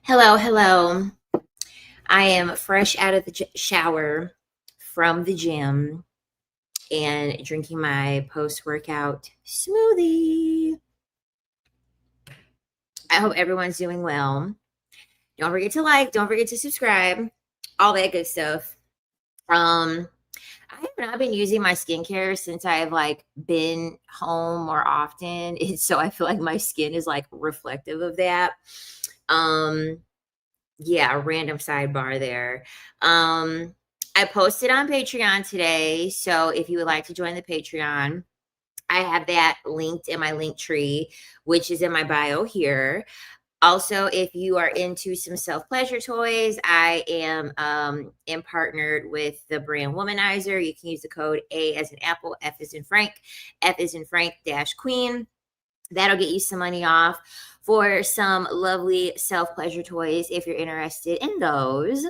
Hello, hello. I am fresh out of the shower from the gym and drinking my post workout smoothie. I hope everyone's doing well. Don't forget to like, don't forget to subscribe, all that good stuff. I have not been using my skincare since I've been home more often. So I feel like my skin is like reflective of that. Um, Yeah, a random sidebar there. I posted on Patreon today. So if you would like to join the Patreon, I have that linked in my link tree, which is in my bio here. Also, if you are into some self pleasure toys, I am in partnered with the brand Womanizer. You can use the code A as in Apple, F is in Frank, F is in Frank dash Queen. That'll get you some money off for some lovely self pleasure toys if you're interested in those.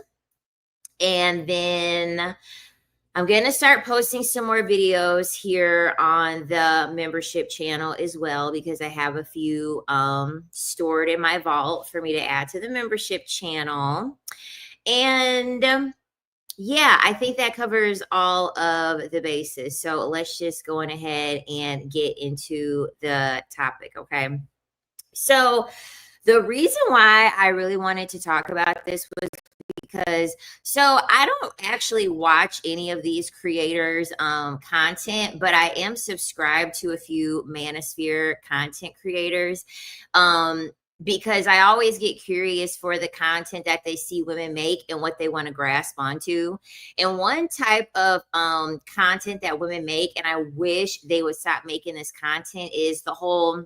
And then I'm going to start posting some more videos here on the membership channel as well, because I have a few stored in my vault for me to add to the membership channel. And yeah, I think that covers all of the bases. So let's just go on ahead and get into the topic, okay? So the reason why I really wanted to talk about this was because I don't actually watch any of these creators content, but I am subscribed to a few manosphere content creators because I always get curious for the content that they see women make and what they want to grasp onto. And one type of content that women make, and I wish they would stop making this content, is the whole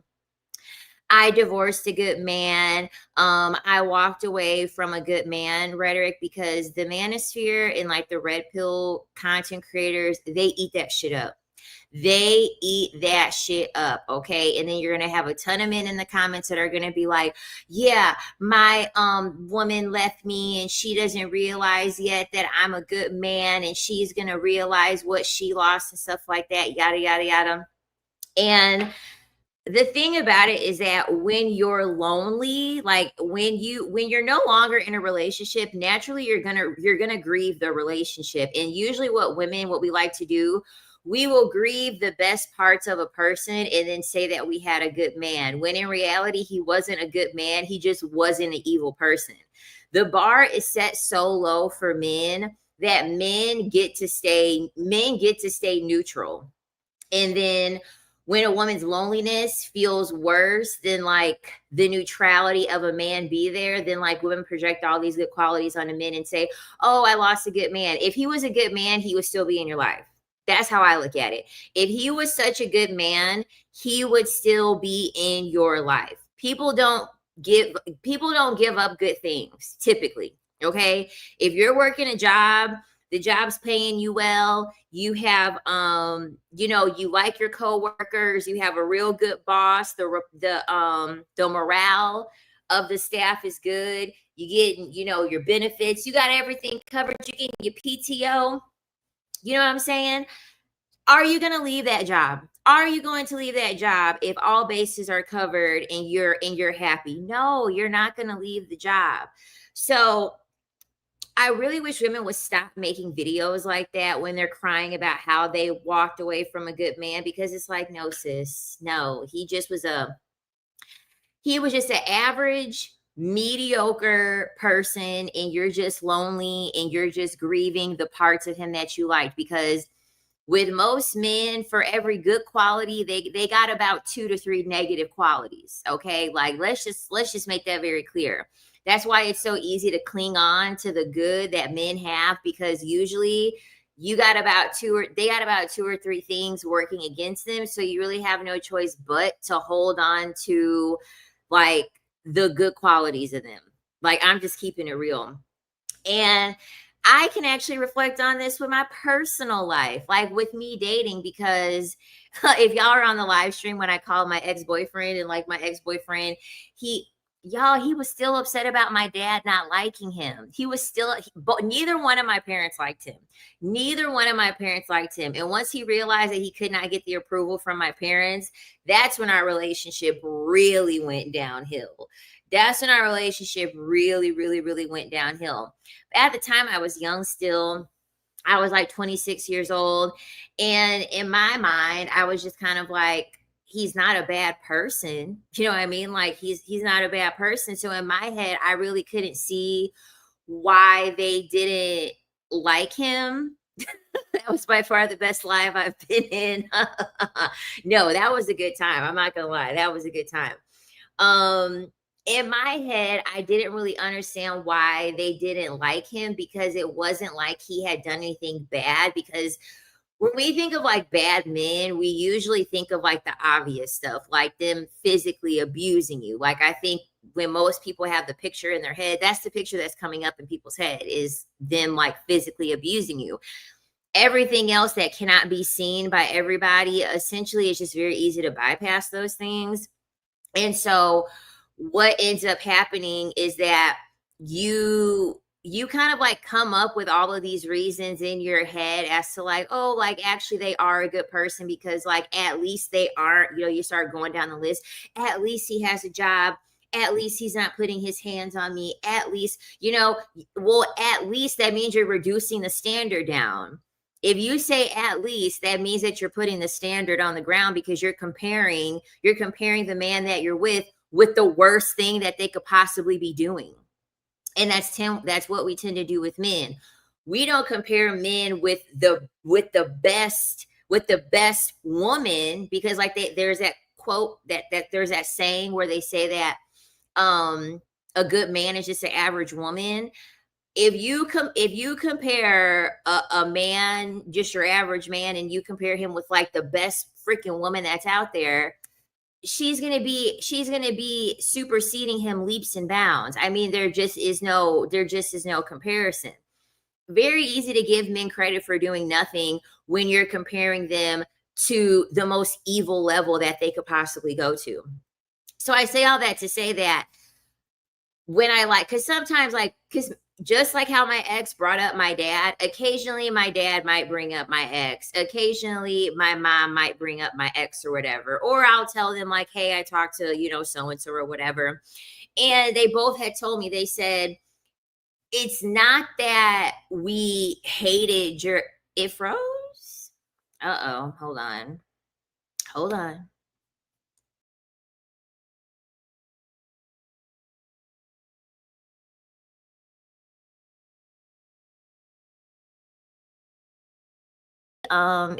I divorced a good man. I walked away from a good man rhetoric, because the manosphere and like the red pill content creators, they eat that shit up. They eat that shit up, okay? And then you're gonna have a ton of men in the comments that are gonna be like, yeah, my woman left me and she doesn't realize yet that I'm a good man, and she's gonna realize what she lost and stuff like that, yada yada yada. And the thing about it is that when you're lonely, like when you're no longer in a relationship, naturally you're gonna grieve the relationship. And usually what we like to do, we will grieve the best parts of a person and then say that we had a good man, when in reality he wasn't a good man, he just wasn't an evil person. The bar is set so low for men that men get to stay neutral. And then when a woman's loneliness feels worse than like the neutrality of a man be there, then like women project all these good qualities on a men and say, oh, I lost a good man. If he was a good man, he would still be in your life. That's how I look at it. If he was such a good man, he would still be in your life. People don't give up good things typically. Okay. If you're working a job, the job's paying you well, you have you like your coworkers, you have a real good boss, the morale of the staff is good, you get your benefits, you got everything covered, you get your PTO, you know what I'm saying? Are you going to leave that job? Are you going to leave that job if all bases are covered and you're happy? No, you're not going to leave the job. So I really wish women would stop making videos like that when they're crying about how they walked away from a good man, because it's like, no, sis, no, he was just an average, mediocre person, and you're just lonely and you're just grieving the parts of him that you liked. Because with most men, for every good quality, they got about 2 to 3 negative qualities. Okay, like let's just make that very clear. That's why it's so easy to cling on to the good that men have, because usually they got about 2 or 3 things working against them. So you really have no choice but to hold on to like the good qualities of them. Like, I'm just keeping it real. And I can actually reflect on this with my personal life, like with me dating, because if y'all are on the live stream when I called my ex-boyfriend, and like my ex-boyfriend, he y'all, he was still upset about my dad not liking him. He was still, but neither one of my parents liked him. Neither one of my parents liked him. And once he realized that he could not get the approval from my parents, that's when our relationship really went downhill. That's when our relationship really, really, really went downhill. At the time, I was young still. I was like 26 years old. And in my mind, I was just kind of like, he's not a bad person. You know what I mean? Like he's not a bad person. So in my head, I really couldn't see why they didn't like him. That was by far the best live I've been in. No, that was a good time. I'm not gonna lie. That was a good time. Um, in my head, I didn't really understand why they didn't like him because it wasn't like he had done anything bad. Because when we think of like bad men, we usually think of like the obvious stuff, like them physically abusing you. Like I think when most people have the picture in their head, that's the picture that's coming up in people's head is them like physically abusing you. Everything else that cannot be seen by everybody, essentially, it's just very easy to bypass those things. And so what ends up happening is that you kind of like come up with all of these reasons in your head as to like, oh, like actually they are a good person because like at least they aren't, you start going down the list. At least he has a job. At least he's not putting his hands on me. At least, well, at least that means you're reducing the standard down. If you say at least, that means that you're putting the standard on the ground because you're comparing the man that you're with the worst thing that they could possibly be doing. And that's what we tend to do with men. We don't compare men with the best woman because like there's that quote that there's that saying where they say that a good man is just an average woman. If you compare a man, just your average man, and you compare him with like the best freaking woman that's out there, she's gonna be superseding him leaps and bounds. I mean, there just is no comparison. Very easy to give men credit for doing nothing when you're comparing them to the most evil level that they could possibly go to. So I say all that to say that when because sometimes because just like how my ex brought up my dad, occasionally my dad might bring up my ex. Occasionally my mom might bring up my ex or whatever. Or I'll tell them like, hey, I talked to, so-and-so or whatever. And they both had told me, they said, it's not that we hated it froze. Uh-oh, hold on. Hold on.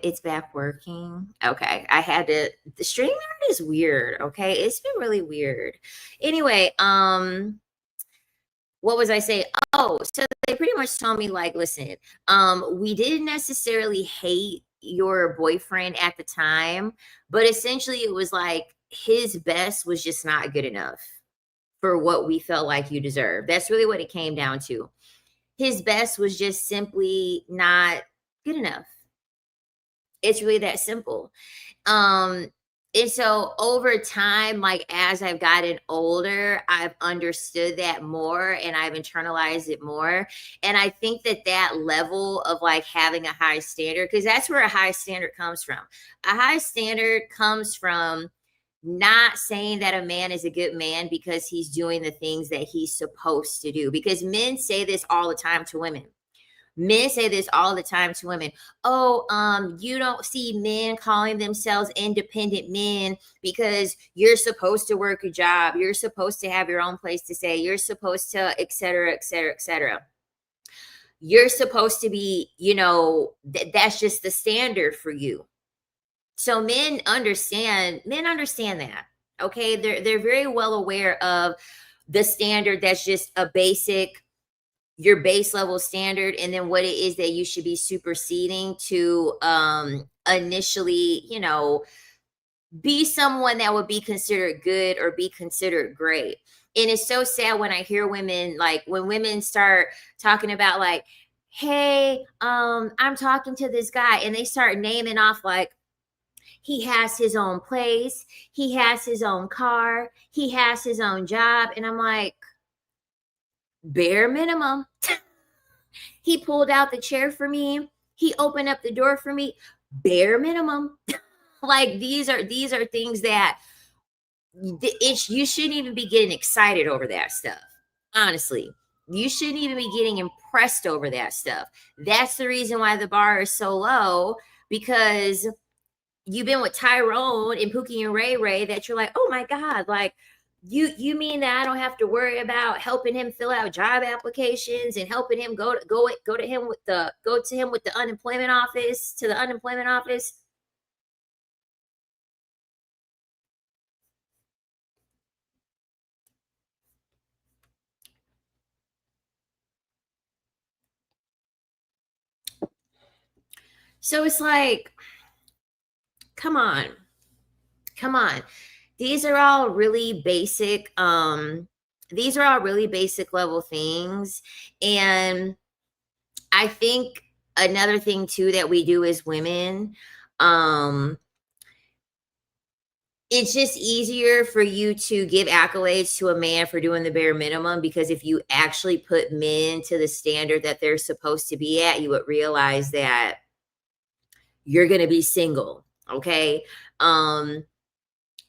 It's back working. Okay. The StreamYard is weird. Okay. It's been really weird. Anyway, what was I saying? Oh, so they pretty much told me like, listen, we didn't necessarily hate your boyfriend at the time, but essentially it was like his best was just not good enough for what we felt like you deserve. That's really what it came down to. His best was just simply not good enough. It's really that simple. Um, and so over time, like as I've gotten older, I've understood that more and I've internalized it more. And I think that level of like having a high standard, because that's where a high standard comes from. A high standard comes from not saying that a man is a good man because he's doing the things that he's supposed to do. Because men say this all the time to women. Men say this all the time to women. Oh, you don't see men calling themselves independent men because you're supposed to work a job. You're supposed to have your own place to stay. You're supposed to, et cetera, et cetera, et cetera. You're supposed to be, that's just the standard for you. So men understand that. Okay. They're very well aware of the standard that's just your base level standard, and then what it is that you should be superseding to initially, be someone that would be considered good or be considered great. And it's so sad when I hear women, like when women start talking about like, hey, I'm talking to this guy, and they start naming off like He has his own place. He has his own car. He has his own job. And I'm like, bare minimum. He pulled out the chair for me. He opened up the door for me. Bare minimum. Like these are things that you shouldn't even be getting excited over that stuff. Honestly, you shouldn't even be getting impressed over that stuff. That's the reason why the bar is so low, because you've been with Tyrone and Pookie and Ray Ray that you're like, oh my God, like you mean that I don't have to worry about helping him fill out job applications and helping him go to him with the unemployment office, to the unemployment office? So it's like, come on. Come on. These are all really basic level things. And I think another thing too that we do as women, it's just easier for you to give accolades to a man for doing the bare minimum, because if you actually put men to the standard that they're supposed to be at, you would realize that you're going to be single. Okay.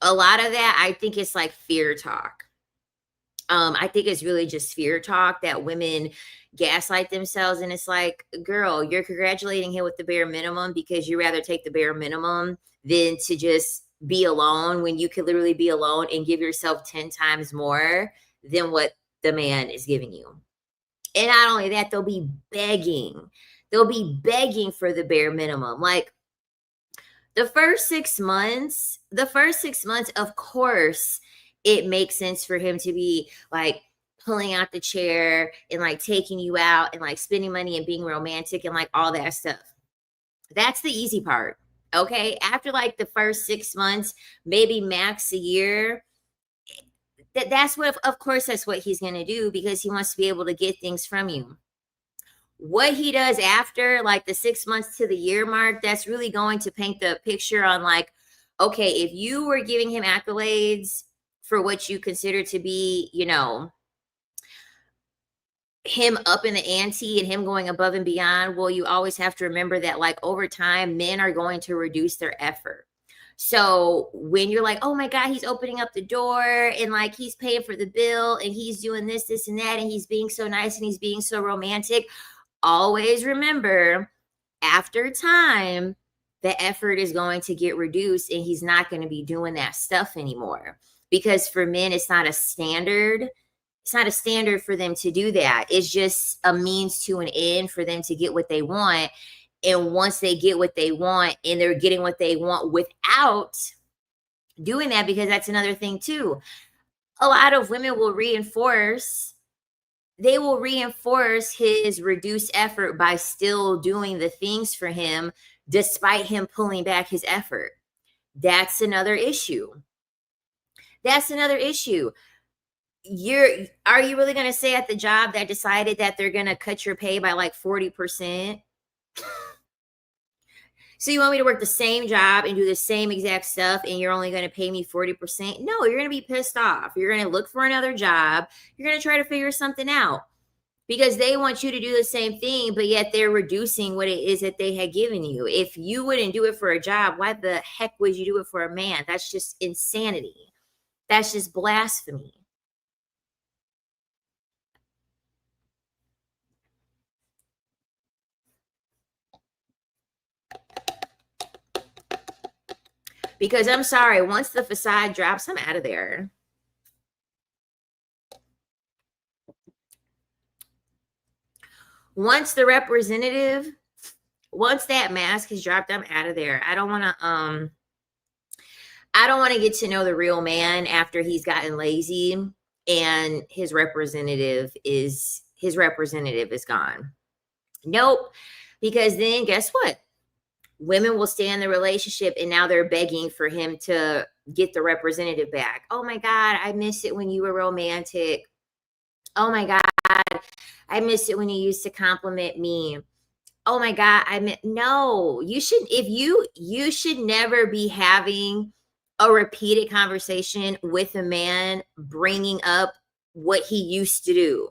A lot of that, I think it's like fear talk. I think it's really just fear talk that women gaslight themselves. And it's like, girl, you're congratulating him with the bare minimum because you rather take the bare minimum than to just be alone, when you could literally be alone and give yourself 10 times more than what the man is giving you. And not only that, they'll be begging. They'll be begging for the bare minimum. Like the first 6 months, of course, it makes sense for him to be like pulling out the chair and like taking you out and like spending money and being romantic and like all that stuff. That's the easy part. Okay. After like the first 6 months, maybe max a year, that's what, of course, that's what he's going to do, because he wants to be able to get things from you. What he does after like the 6 months to the year mark, that's really going to paint the picture on like, okay, if you were giving him accolades for what you consider to be, him up in the ante and him going above and beyond, well, you always have to remember that like over time, men are going to reduce their effort. So when you're like, oh my God, he's opening up the door and like he's paying for the bill and he's doing this and that, and he's being so nice and he's being so romantic, always remember, after time, the effort is going to get reduced and he's not going to be doing that stuff anymore. Because for men, it's not a standard. It's not a standard for them to do that. It's just a means to an end for them to get what they want. And once they get what they want, and they're getting what they want without doing that, because that's another thing too. A lot of women will reinforce his reduced effort by still doing the things for him despite him pulling back his effort. That's another issue. Are you really going to say at the job that decided that they're going to cut your pay by like 40%? So you want me to work the same job and do the same exact stuff and you're only going to pay me 40%? No, you're going to be pissed off. You're going to look for another job. You're going to try to figure something out, because they want you to do the same thing, but yet they're reducing what it is that they had given you. If you wouldn't do it for a job, why the heck would you do it for a man? That's just insanity. That's just blasphemy. Because I'm sorry, once the facade drops, I'm out of there. Once that mask is dropped, I'm out of there. I don't want to get to know the real man after he's gotten lazy and his representative is gone. Nope. Because then guess what? Women will stay in the relationship and now they're begging for him to get the representative back. Oh my God, I miss it when you were romantic. Oh my God, I miss it when you used to compliment me. Oh my God, I mean, no, you should, if you should never be having a repeated conversation with a man bringing up what he used to do.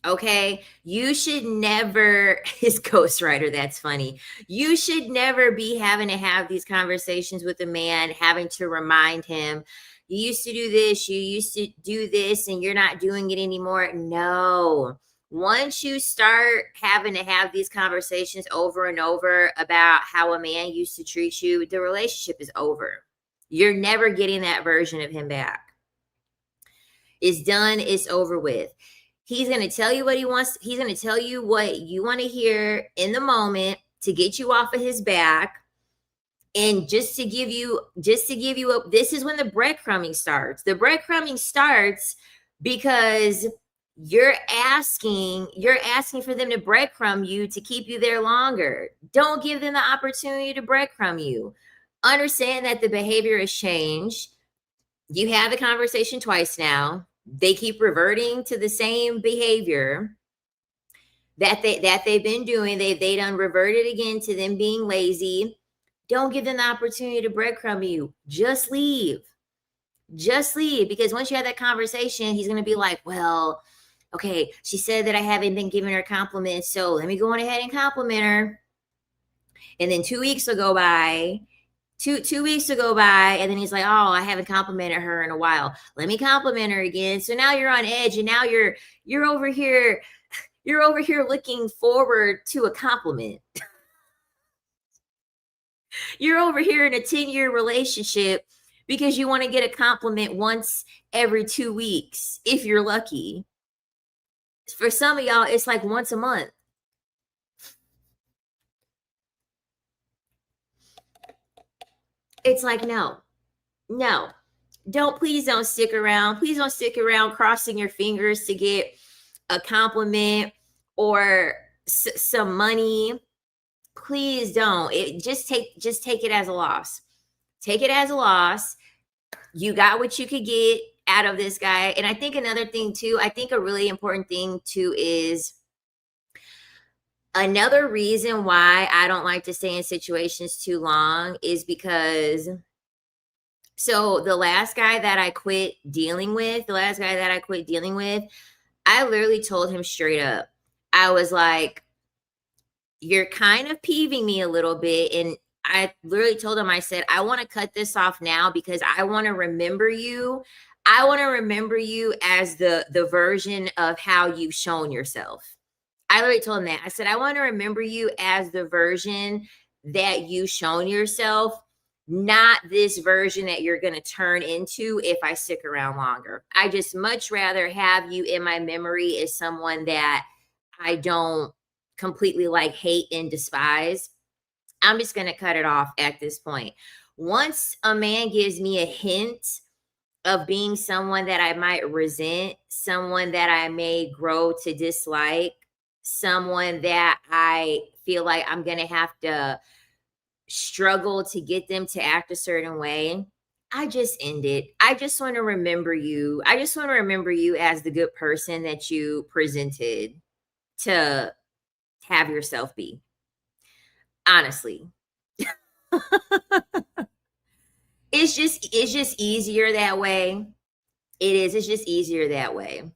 Okay, you should never, his ghostwriter, that's funny. You should never be having to have these conversations with a man, having to remind him, you used to do this, you used to do this, and you're not doing it anymore. No. Once you start having to have these conversations over and over about how a man used to treat you, the relationship is over. You're never getting that version of him back. It's done, it's over with. He's going to tell you what he wants. He's going to tell you what you want to hear in the moment to get you off of his back. And just to give you this is when the breadcrumbing starts. The breadcrumbing starts because you're asking for them to breadcrumb you to keep you there longer. Don't give them the opportunity to breadcrumb you. Understand that the behavior has changed. You had the conversation twice now. They keep reverting to the same behavior that they've been doing. They done reverted again to them being lazy. Don't give them the opportunity to breadcrumb you. Just leave. Just leave. Because once you have that conversation, he's gonna be like, well, okay, she said that I haven't been giving her compliments, so let me go on ahead and compliment her. And then 2 weeks will go by. Two weeks to go by, and then he's like, oh, I haven't complimented her in a while, let me compliment her again. So now you're on edge, and now you're over here, looking forward to a compliment. You're over here in a 10-year relationship because you want to get a compliment once every 2 weeks if you're lucky. For some of y'all, it's like once a month. It's like, no, no, please don't stick around. Please don't stick around crossing your fingers to get a compliment or some money. Please don't. Just take it as a loss. Take it as a loss. You got what you could get out of this guy. And I think another thing too, I think a really important thing too is another reason why I don't like to stay in situations too long is because so the last guy that I quit dealing with, I literally told him straight up. I was like, you're kind of peeving me a little bit. And I literally told him, I said, I want to cut this off now because I want to remember you. I want to remember you as the version of how you've shown yourself. I literally told him that. I said, I want to remember you as the version that you've shown yourself, not this version that you're going to turn into if I stick around longer. I just much rather have you in my memory as someone that I don't completely like, hate, and despise. I'm just going to cut it off at this point. Once a man gives me a hint of being someone that I might resent, someone that I may grow to dislike, someone that I feel like I'm going to have to struggle to get them to act a certain way, I just end it. I just want to remember you. I just want to remember you as the good person that you presented to have yourself be. Honestly. It's just easier that way. It is. It's just easier that way.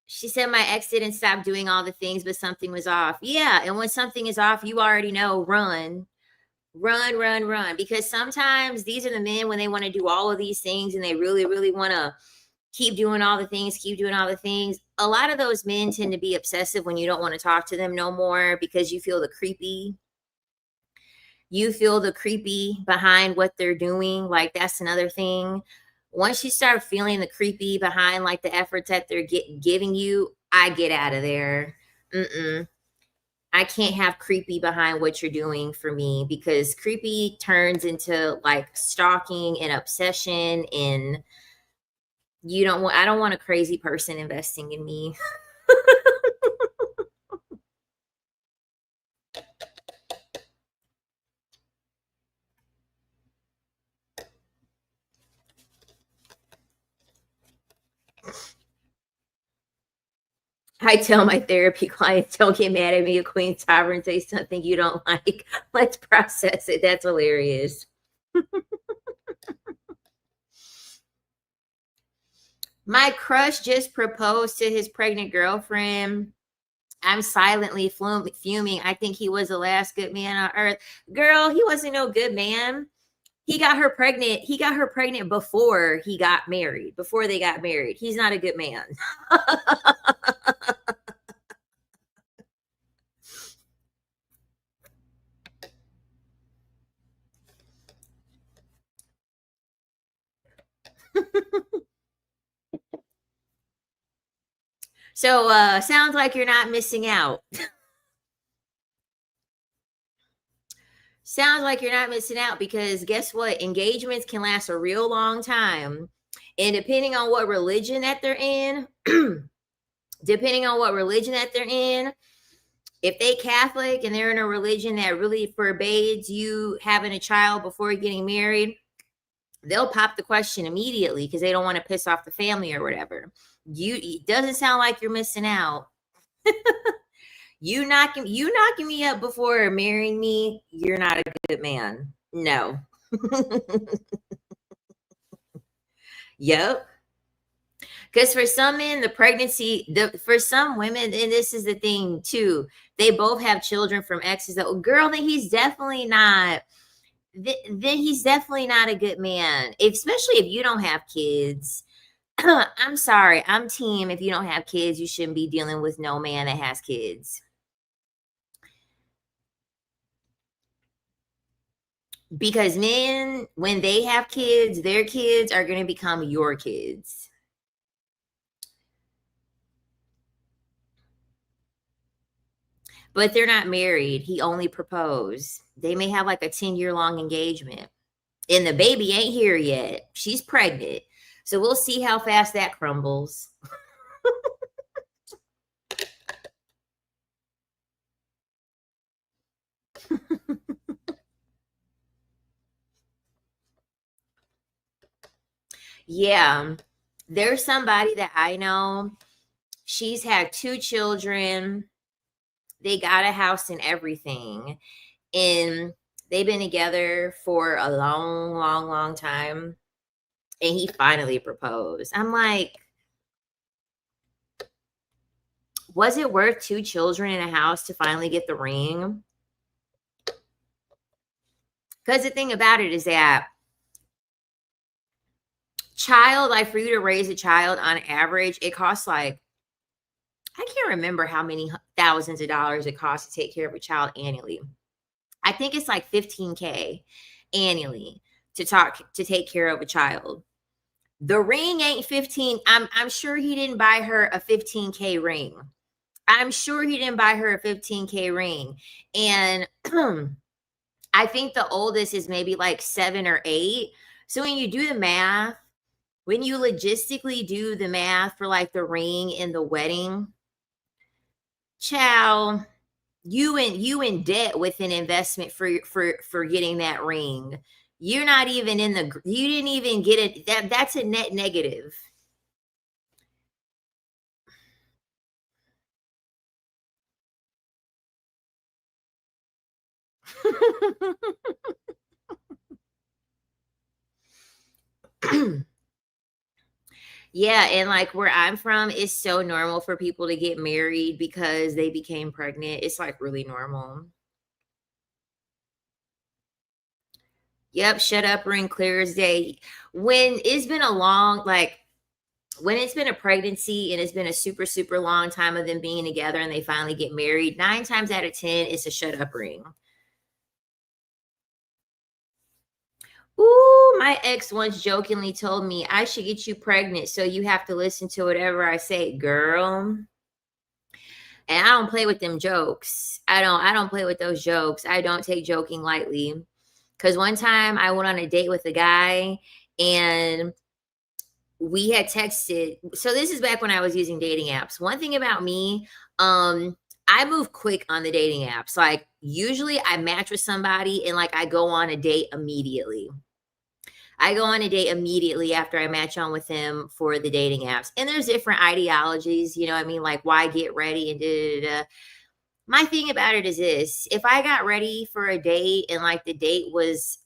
She said my ex didn't stop doing all the things, but something was off. Yeah, and when something is off, you already know, run. Run, run, run. Because sometimes these are the men when they want to do all of these things and they really, really want to keep doing all the things, keep doing all the things. A lot of those men tend to be obsessive when you don't want to talk to them no more because you feel the creepy. You feel the creepy behind what they're doing. Like, that's another thing. Once you start feeling the creepy behind like the efforts that they're giving you, I get out of there. Mm-mm. I can't have creepy behind what you're doing for me because creepy turns into like stalking and obsession, and I don't want a crazy person investing in me. I tell my therapy clients, don't get mad at me if Queen Sovereign says something you don't like. Let's process it. That's hilarious. My crush just proposed to his pregnant girlfriend. I'm silently fuming. I think he was the last good man on earth. Girl, he wasn't no good man. He got her pregnant. He got her pregnant before he got married, before they got married. He's not a good man. So sounds like you're not missing out. Sounds like you're not missing out because guess what? Engagements can last a real long time. And depending on what religion that they're in, depending on what religion that they're in, if they Catholic and they're in a religion that really forbids you having a child before getting married, they'll pop the question immediately because they don't want to piss off the family or whatever. It doesn't sound like you're missing out. You knocking me up before marrying me, you're not a good man. No. Yep. Because for some men, the pregnancy, for some women, and this is the thing too, they both have children from exes. Oh, girl, then he's definitely not. Then he's definitely not a good man, especially if you don't have kids. I'm sorry, I'm team. If you don't have kids, you shouldn't be dealing with no man that has kids. Because men, when they have kids, their kids are going to become your kids. But they're not married. He only proposed. They may have like a 10-year long engagement. And the baby ain't here yet. She's pregnant. So we'll see how fast that crumbles. Yeah. There's somebody that I know. She's had 2 children. They got a house and everything. And they've been together for a long, long, long time. And he finally proposed. I'm like, was it worth 2 children in a house to finally get the ring? Because the thing about it is that for you to raise a child on average, it costs like, I can't remember how many thousands of dollars it costs to take care of a child annually. I think it's like 15K annually to take care of a child. The ring ain't 15. I'm sure he didn't buy her a 15K ring. I'm sure he didn't buy her a 15K ring. And I think the oldest is maybe like 7 or 8. So when you do the math, when you logistically do the math for like the ring and the wedding, child, you in debt with an investment for getting that ring. You're not even you didn't even get it. That's a net negative. Yeah, and like where I'm from, it's so normal for people to get married because they became pregnant. It's like really normal. Yep, shut up, ring clear as day. When it's been a long, like when it's been a pregnancy and it's been a super, super long time of them being together and they finally get married, 9 times out of 10, it's a shut up ring. Ooh, my ex once jokingly told me I should get you pregnant so you have to listen to whatever I say, girl. And I don't play with them jokes. I don't play with those jokes. I don't take joking lightly. Cause one time I went on a date with a guy and we had texted. So this is back when I was using dating apps. One thing about me, I move quick on the dating apps. Like usually I match with somebody and like I go on a date immediately. I go on a date immediately after I match on with him for the dating apps. And there's different ideologies, you know what I mean? Like, why get ready and da da da. My thing about it is this: if I got ready for a date and like the date was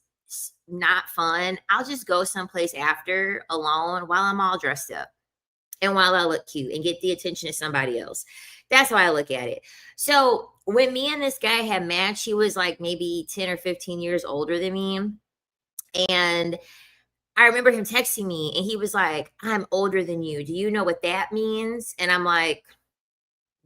not fun, I'll just go someplace after alone while I'm all dressed up and while I look cute and get the attention of somebody else. That's how I look at it. So when me and this guy had matched, he was like maybe 10 or 15 years older than me. And I remember him texting me and he was like, I'm older than you. Do you know what that means? And I'm like,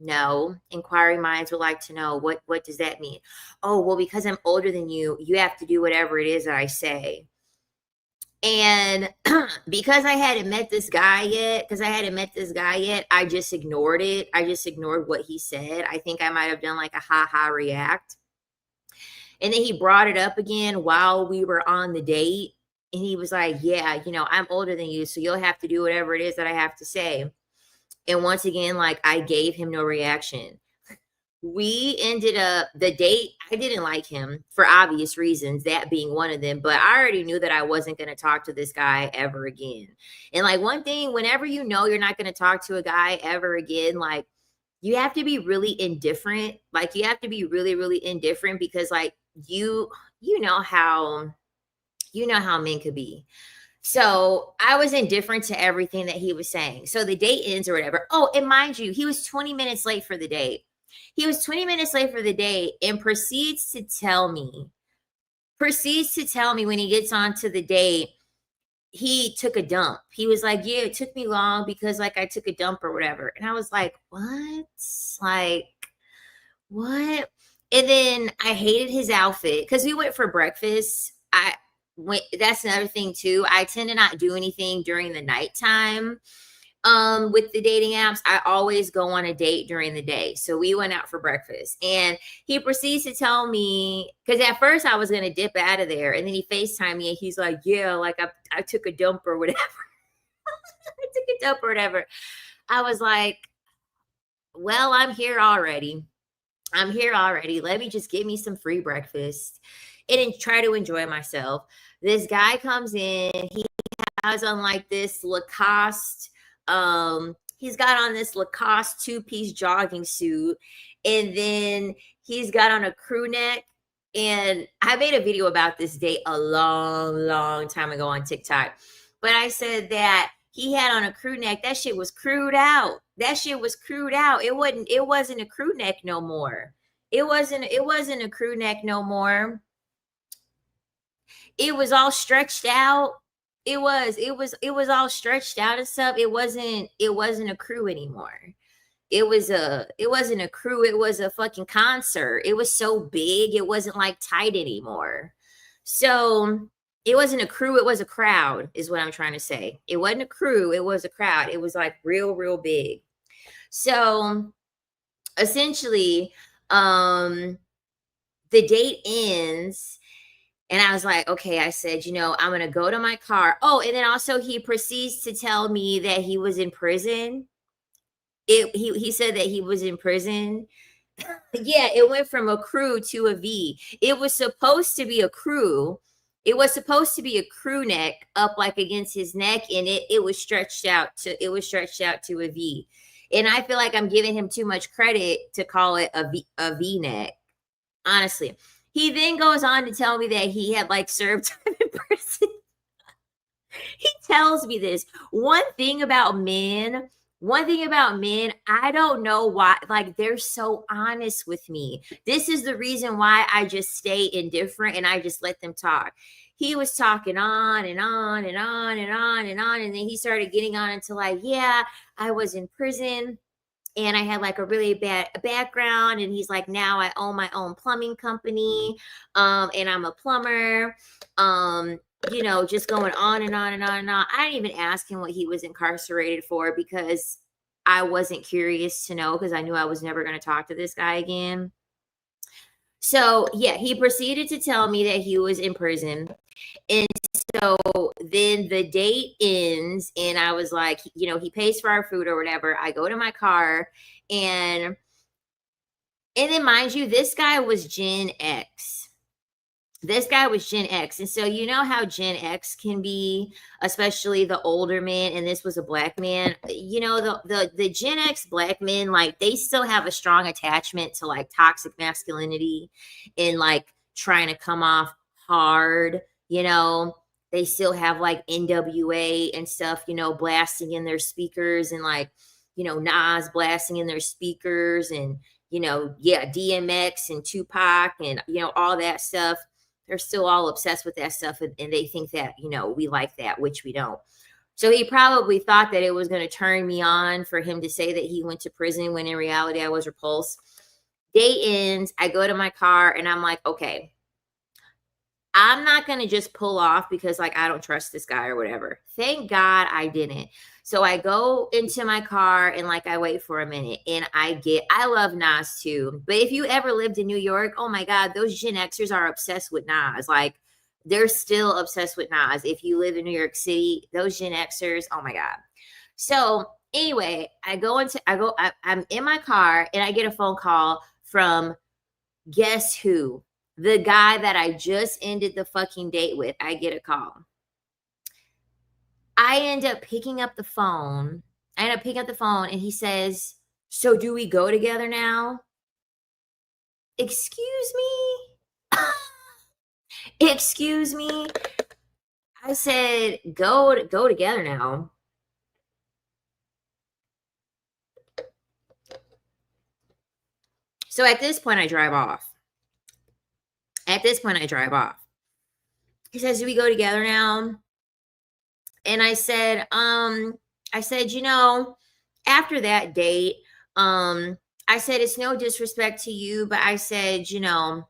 no. Inquiring minds would like to know, what does that mean? Oh, well, because I'm older than you have to do whatever it is that I say. And because I hadn't met this guy yet, I just ignored it. I just ignored what he said. I think I might have done like a ha ha react. And then he brought it up again while we were on the date. And he was like, yeah, I'm older than you, so you'll have to do whatever it is that I have to say. And once again, like, I gave him no reaction. We ended up the date. I didn't like him for obvious reasons, that being one of them. But I already knew that I wasn't going to talk to this guy ever again. And like, one thing, whenever you know you're not going to talk to a guy ever again, like, you have to be really indifferent. Like, you have to be really, really indifferent because like you know how men could be. So I was indifferent to everything that he was saying. So the date ends or whatever. Oh, and mind you, he was 20 minutes late for the date. He was 20 minutes late for the date and proceeds to tell me when he gets onto the date, he took a dump. He was like, yeah, it took me long because like I took a dump or whatever. And I was like, what? Like, what? And then I hated his outfit because we went for breakfast. That's another thing too. I tend to not do anything during the nighttime. With the dating apps, I always go on a date during the day. So we went out for breakfast and he proceeds to tell me, because at first I was going to dip out of there. And then he FaceTimed me and he's like, yeah, like I took a dump or whatever. I took a dump or whatever. I was like, well, I'm here already. Let me just get me some free breakfast and try to enjoy myself. This guy comes in. He has on like this Lacoste. He's got on this Lacoste 2-piece jogging suit. And then he's got on a crew neck. And I made a video about this date a long, long time ago on TikTok. But I said that he had on a crew neck. That shit was crewed out. It wasn't a crew neck no more. It wasn't a crew neck no more. It was all stretched out. It was all stretched out and stuff. It wasn't a crew anymore. It wasn't a crew. It was a fucking concert. It was so big. It wasn't like tight anymore. So it wasn't a crew. It was a crowd is what I'm trying to say. It wasn't a crew. It was a crowd. It was like real, real big. So essentially, the date ends. And I was like, okay, I said, I'm going to go to my car. Oh, and then also he proceeds to tell me that he was in prison. He said that he was in prison. Yeah, it went from a crew to a V. It was supposed to be a crew. It was supposed to be a crew neck up like against his neck, and it was stretched out to a V. And I feel like I'm giving him too much credit to call it a V neck. Honestly. He then goes on to tell me that he had like served time in prison. He tells me this. One thing about men, I don't know why, like they're so honest with me. This is the reason why I just stay indifferent and I just let them talk. He was talking on and on and on and on and on. And then he started getting on into like, yeah, I was in prison. And I had like a really bad background. And he's like, now I own my own plumbing company. And I'm a plumber. Just going on and on and on and on. I didn't even ask him what he was incarcerated for because I wasn't curious to know because I knew I was never going to talk to this guy again. So yeah, he proceeded to tell me that he was in prison. And so then the date ends and I was like, he pays for our food or whatever. I go to my car and then mind you, this guy was Gen X. This guy was Gen X. And so you know how Gen X can be, especially the older men, and this was a black man. You know, the Gen X black men, like they still have a strong attachment to like toxic masculinity and like trying to come off hard, you know. They still have like NWA and stuff, you know, blasting in their speakers, and like, you know, Nas blasting in their speakers, and you know, yeah, DMX and Tupac and you know, all that stuff. They're still all obsessed with that stuff, and they think that, you know, we like that, which we don't. So he probably thought that it was going to turn me on for him to say that he went to prison, when in reality I was repulsed. Day ends, I go to my car and I'm like, okay, I'm not going to just pull off because like I don't trust this guy or whatever. Thank God I didn't. So I go into my car and like I wait for a minute, and I love Nas too. But if you ever lived in New York, oh my God, those Gen Xers are obsessed with Nas. Like they're still obsessed with Nas. If you live in New York City, those Gen Xers, oh my God. So anyway, I'm in my car and I get a phone call from, guess who? The guy that I just ended the fucking date with. I get a call. I end up picking up the phone. And he says, "So do we go together now?" Excuse me? Excuse me? I said, go together now. So at this point, I drive off. He says, "Do we go together now?" And I said, you know, after that date, I said, it's no disrespect to you, but I said, you know,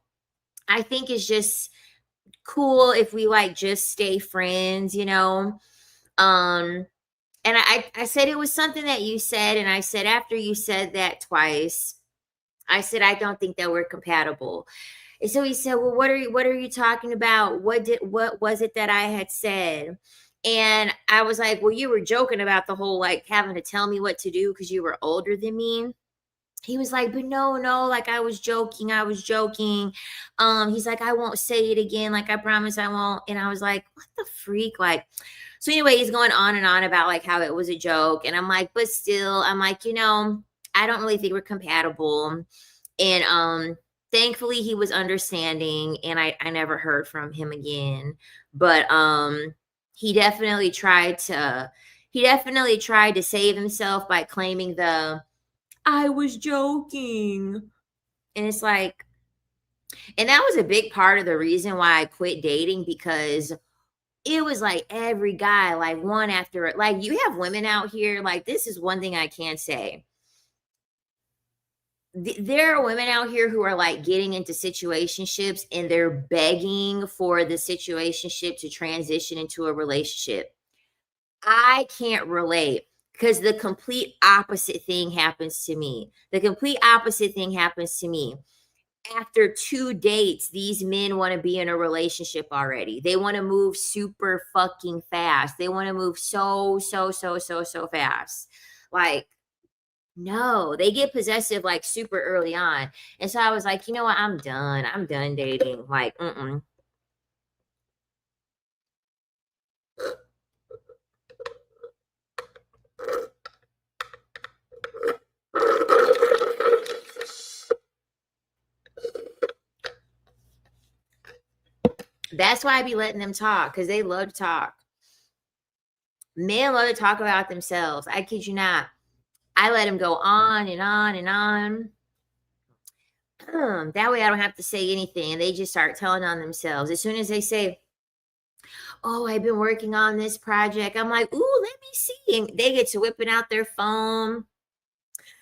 I think it's just cool if we like just stay friends, you know. And I said it was something that you said, and I said after you said that twice, I said I don't think that we're compatible. And so he said, "Well, what are you talking about? What was it that I had said?" And I was like, "Well, you were joking about the whole like having to tell me what to do because you were older than me." He was like, "But no, like I was joking. He's like, "I won't say it again. Like I promise I won't." And I was like, "What the freak?" Like, so anyway, he's going on and on about like how it was a joke. And I'm like, but still, I'm like, you know, I don't really think we're compatible. And thankfully he was understanding, and I never heard from him again. But he definitely tried to save himself by claiming the "I was joking." And it's like, and that was a big part of the reason why I quit dating, because it was like every guy, like one after, like you have women out here, like this is one thing I can say. There are women out here who are like getting into situationships and they're begging for the situationship to transition into a relationship. I can't relate, because the complete opposite thing happens to me. After 2 dates, these men want to be in a relationship already. They want to move super fucking fast. They want to move so fast. Like, no, they get possessive like super early on. And so I was like, you know what? I'm done. I'm done dating. Like, That's why I be letting them talk, because they love to talk. Men love to talk about themselves. I kid you not. I let them go on and on and on. That way I don't have to say anything. And they just start telling on themselves. As soon as they say, "Oh, I've been working on this project," I'm like, "Ooh, let me see." And they get to whipping out their phone,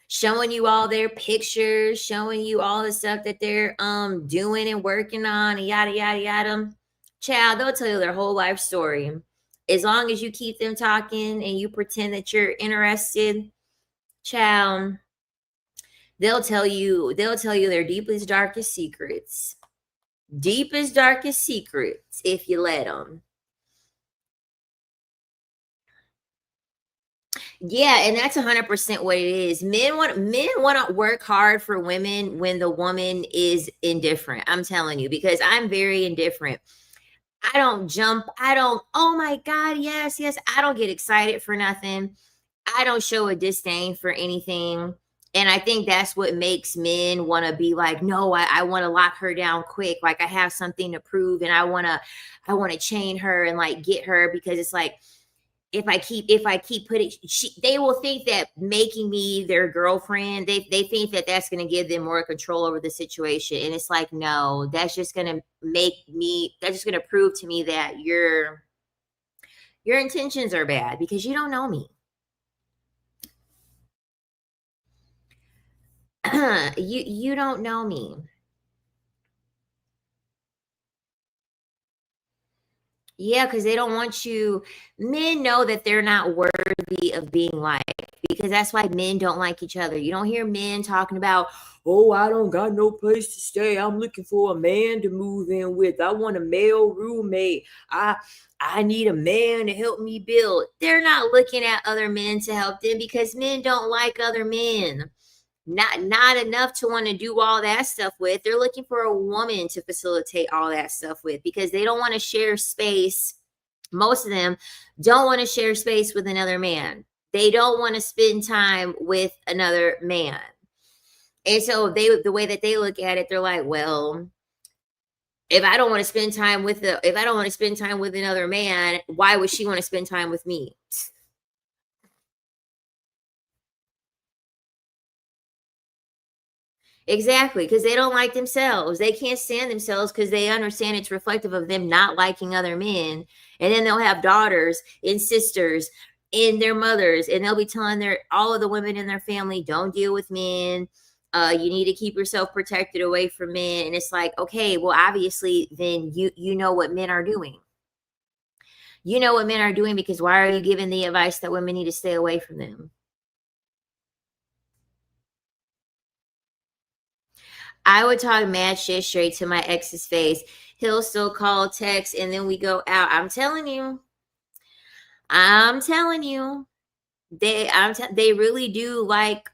showing you all their pictures, showing you all the stuff that they're doing and working on, and yada yada yada. Child, they'll tell you their whole life story. As long as you keep them talking and you pretend that you're interested, child, they'll tell you their deepest, darkest secrets. Deepest, darkest secrets, if you let them. Yeah, and that's 100% what it is. Men want to work hard for women when the woman is indifferent. I'm telling you, because I'm very indifferent. I don't jump. I don't, oh my God, yes, yes. I don't get excited for nothing. I don't show a disdain for anything. And I think that's what makes men want to be like, no, I want to lock her down quick. Like I have something to prove and I want to chain her and like get her, because it's like, if I keep putting, they will think that making me their girlfriend, they think that that's going to give them more control over the situation, and it's like, no, that's just going to prove to me that your intentions are bad because you don't know me. You don't know me. Yeah, because they don't want you. Men know that they're not worthy of being liked, because that's why men don't like each other. You don't hear men talking about, oh, I don't got no place to stay. I'm looking for a man to move in with. I want a male roommate. I need a man to help me build. They're not looking at other men to help them because men don't like other men. Not enough to want to do all that stuff with. They're looking for a woman to facilitate all that stuff with, because they don't want to share space. Most of them don't want to share space with another man. They don't want to spend time with another man. And so the way that they look at it, they're like, well, if I don't want to spend time with another man, why would she want to spend time with me? Exactly, because they don't like themselves. They can't stand themselves because they understand it's reflective of them not liking other men. And then they'll have daughters and sisters and their mothers, and they'll be telling all of the women in their family, don't deal with men. You need to keep yourself protected away from men. And it's like, okay, well, obviously, then you know what men are doing. You know what men are doing, because why are you giving the advice that women need to stay away from them? I would talk mad shit straight to my ex's face. He'll still call, text, and then we go out. I'm telling you, they really do like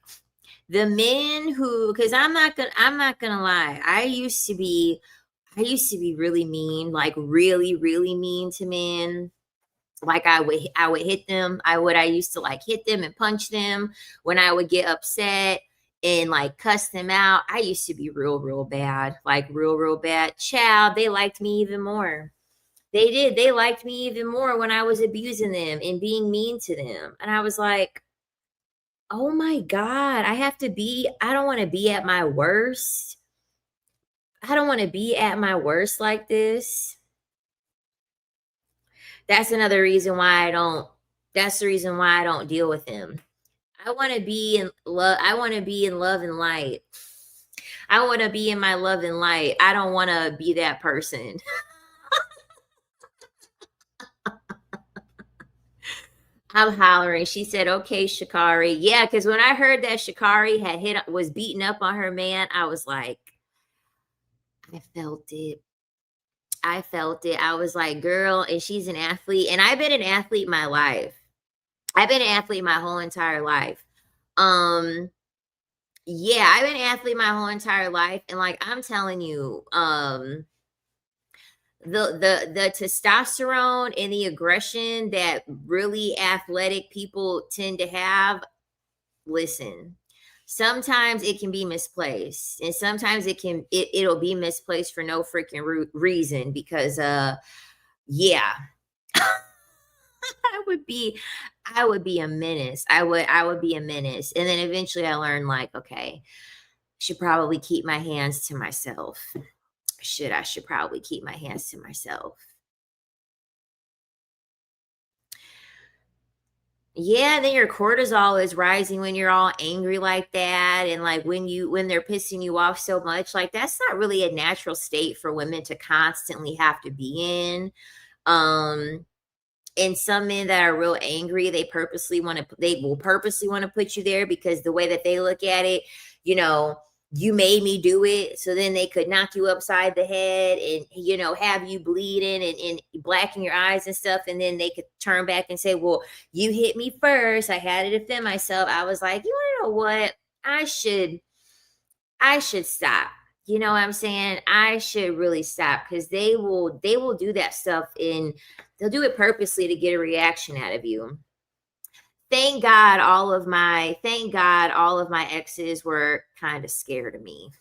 the men who, because I'm not gonna lie. I used to be really mean, like really, really mean to men. Like I would hit them. I used to like hit them and punch them when I would get upset and like cuss them out. I used to be real, real bad, like real, real bad. Child, they liked me even more. They did. They liked me even more when I was abusing them and being mean to them. And I was like, oh my God, I don't want to be at my worst. I don't want to be at my worst like this. That's another reason why I don't, that's the reason why I don't deal with them. I want to be in love. I want to be in love and light. I want to be in my love and light. I don't want to be that person. I'm hollering. She said, okay, Shakari. Yeah, because when I heard that Shakari was beating up on her man, I was like, I felt it. I felt it. I was like, girl, and she's an athlete. And I've been an athlete my life. I've been an athlete my whole entire life. Um, yeah, I've been an athlete my whole entire life. And like I'm telling you, the testosterone and the aggression that really athletic people tend to have, listen, sometimes it can be misplaced, and sometimes it'll be misplaced for no freaking reason, because yeah. I would be I would be a menace. I would be a menace. And then eventually I learned, like, okay, should probably keep my hands to myself. I should probably keep my hands to myself. Yeah, then your cortisol is rising when you're all angry like that, and like when they're pissing you off so much. Like that's not really a natural state for women to constantly have to be in. Um and some men that are real angry, they will purposely want to put you there, because the way that they look at it, you know, you made me do it so then they could knock you upside the head and have you bleeding and blacken your eyes and stuff, and then they could turn back and say, well, you hit me first, I had to defend myself. I was like, you want to know what, I should stop. You know what I'm saying? I should really stop, because they will do that stuff, and they'll do it purposely to get a reaction out of you. Thank God all of my exes were kind of scared of me.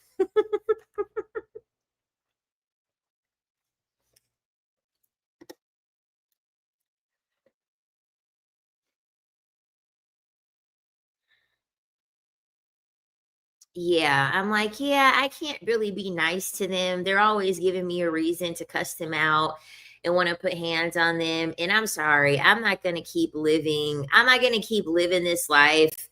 Yeah, I'm like, yeah, I can't really be nice to them. They're always giving me a reason to cuss them out and want to put hands on them. And I'm sorry, I'm not going to keep living this life,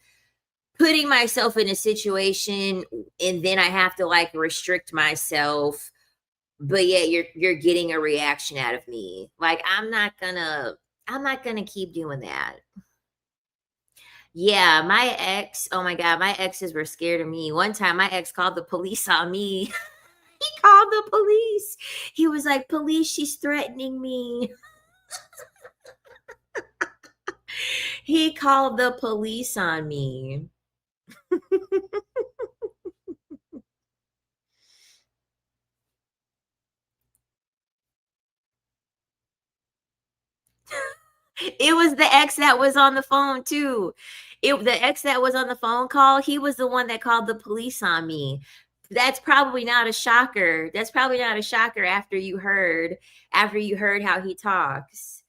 putting myself in a situation, and then I have to like restrict myself. But yeah, you're getting a reaction out of me. Like, I'm not gonna keep doing that. Yeah, my ex, oh my God, my exes were scared of me. One time my ex called the police on me. He called the police. He was like, police, she's threatening me. He called the police on me. It was the ex that was on the phone too. The ex that was on the phone call, he was the one that called the police on me. That's probably not a shocker. That's probably not a shocker after you heard how he talks.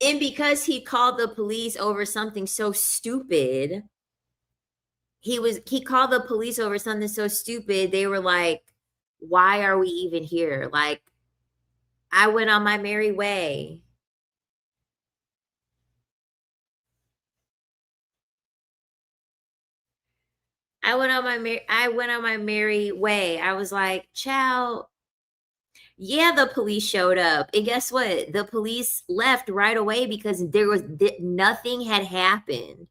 And because he called the police over something so stupid, he called the police over something so stupid. They were like, "Why are we even here?" Like, I went on my merry way. I went on my merry way. I was like, "Child." Yeah, the police showed up. And guess what? The police left right away because nothing had happened.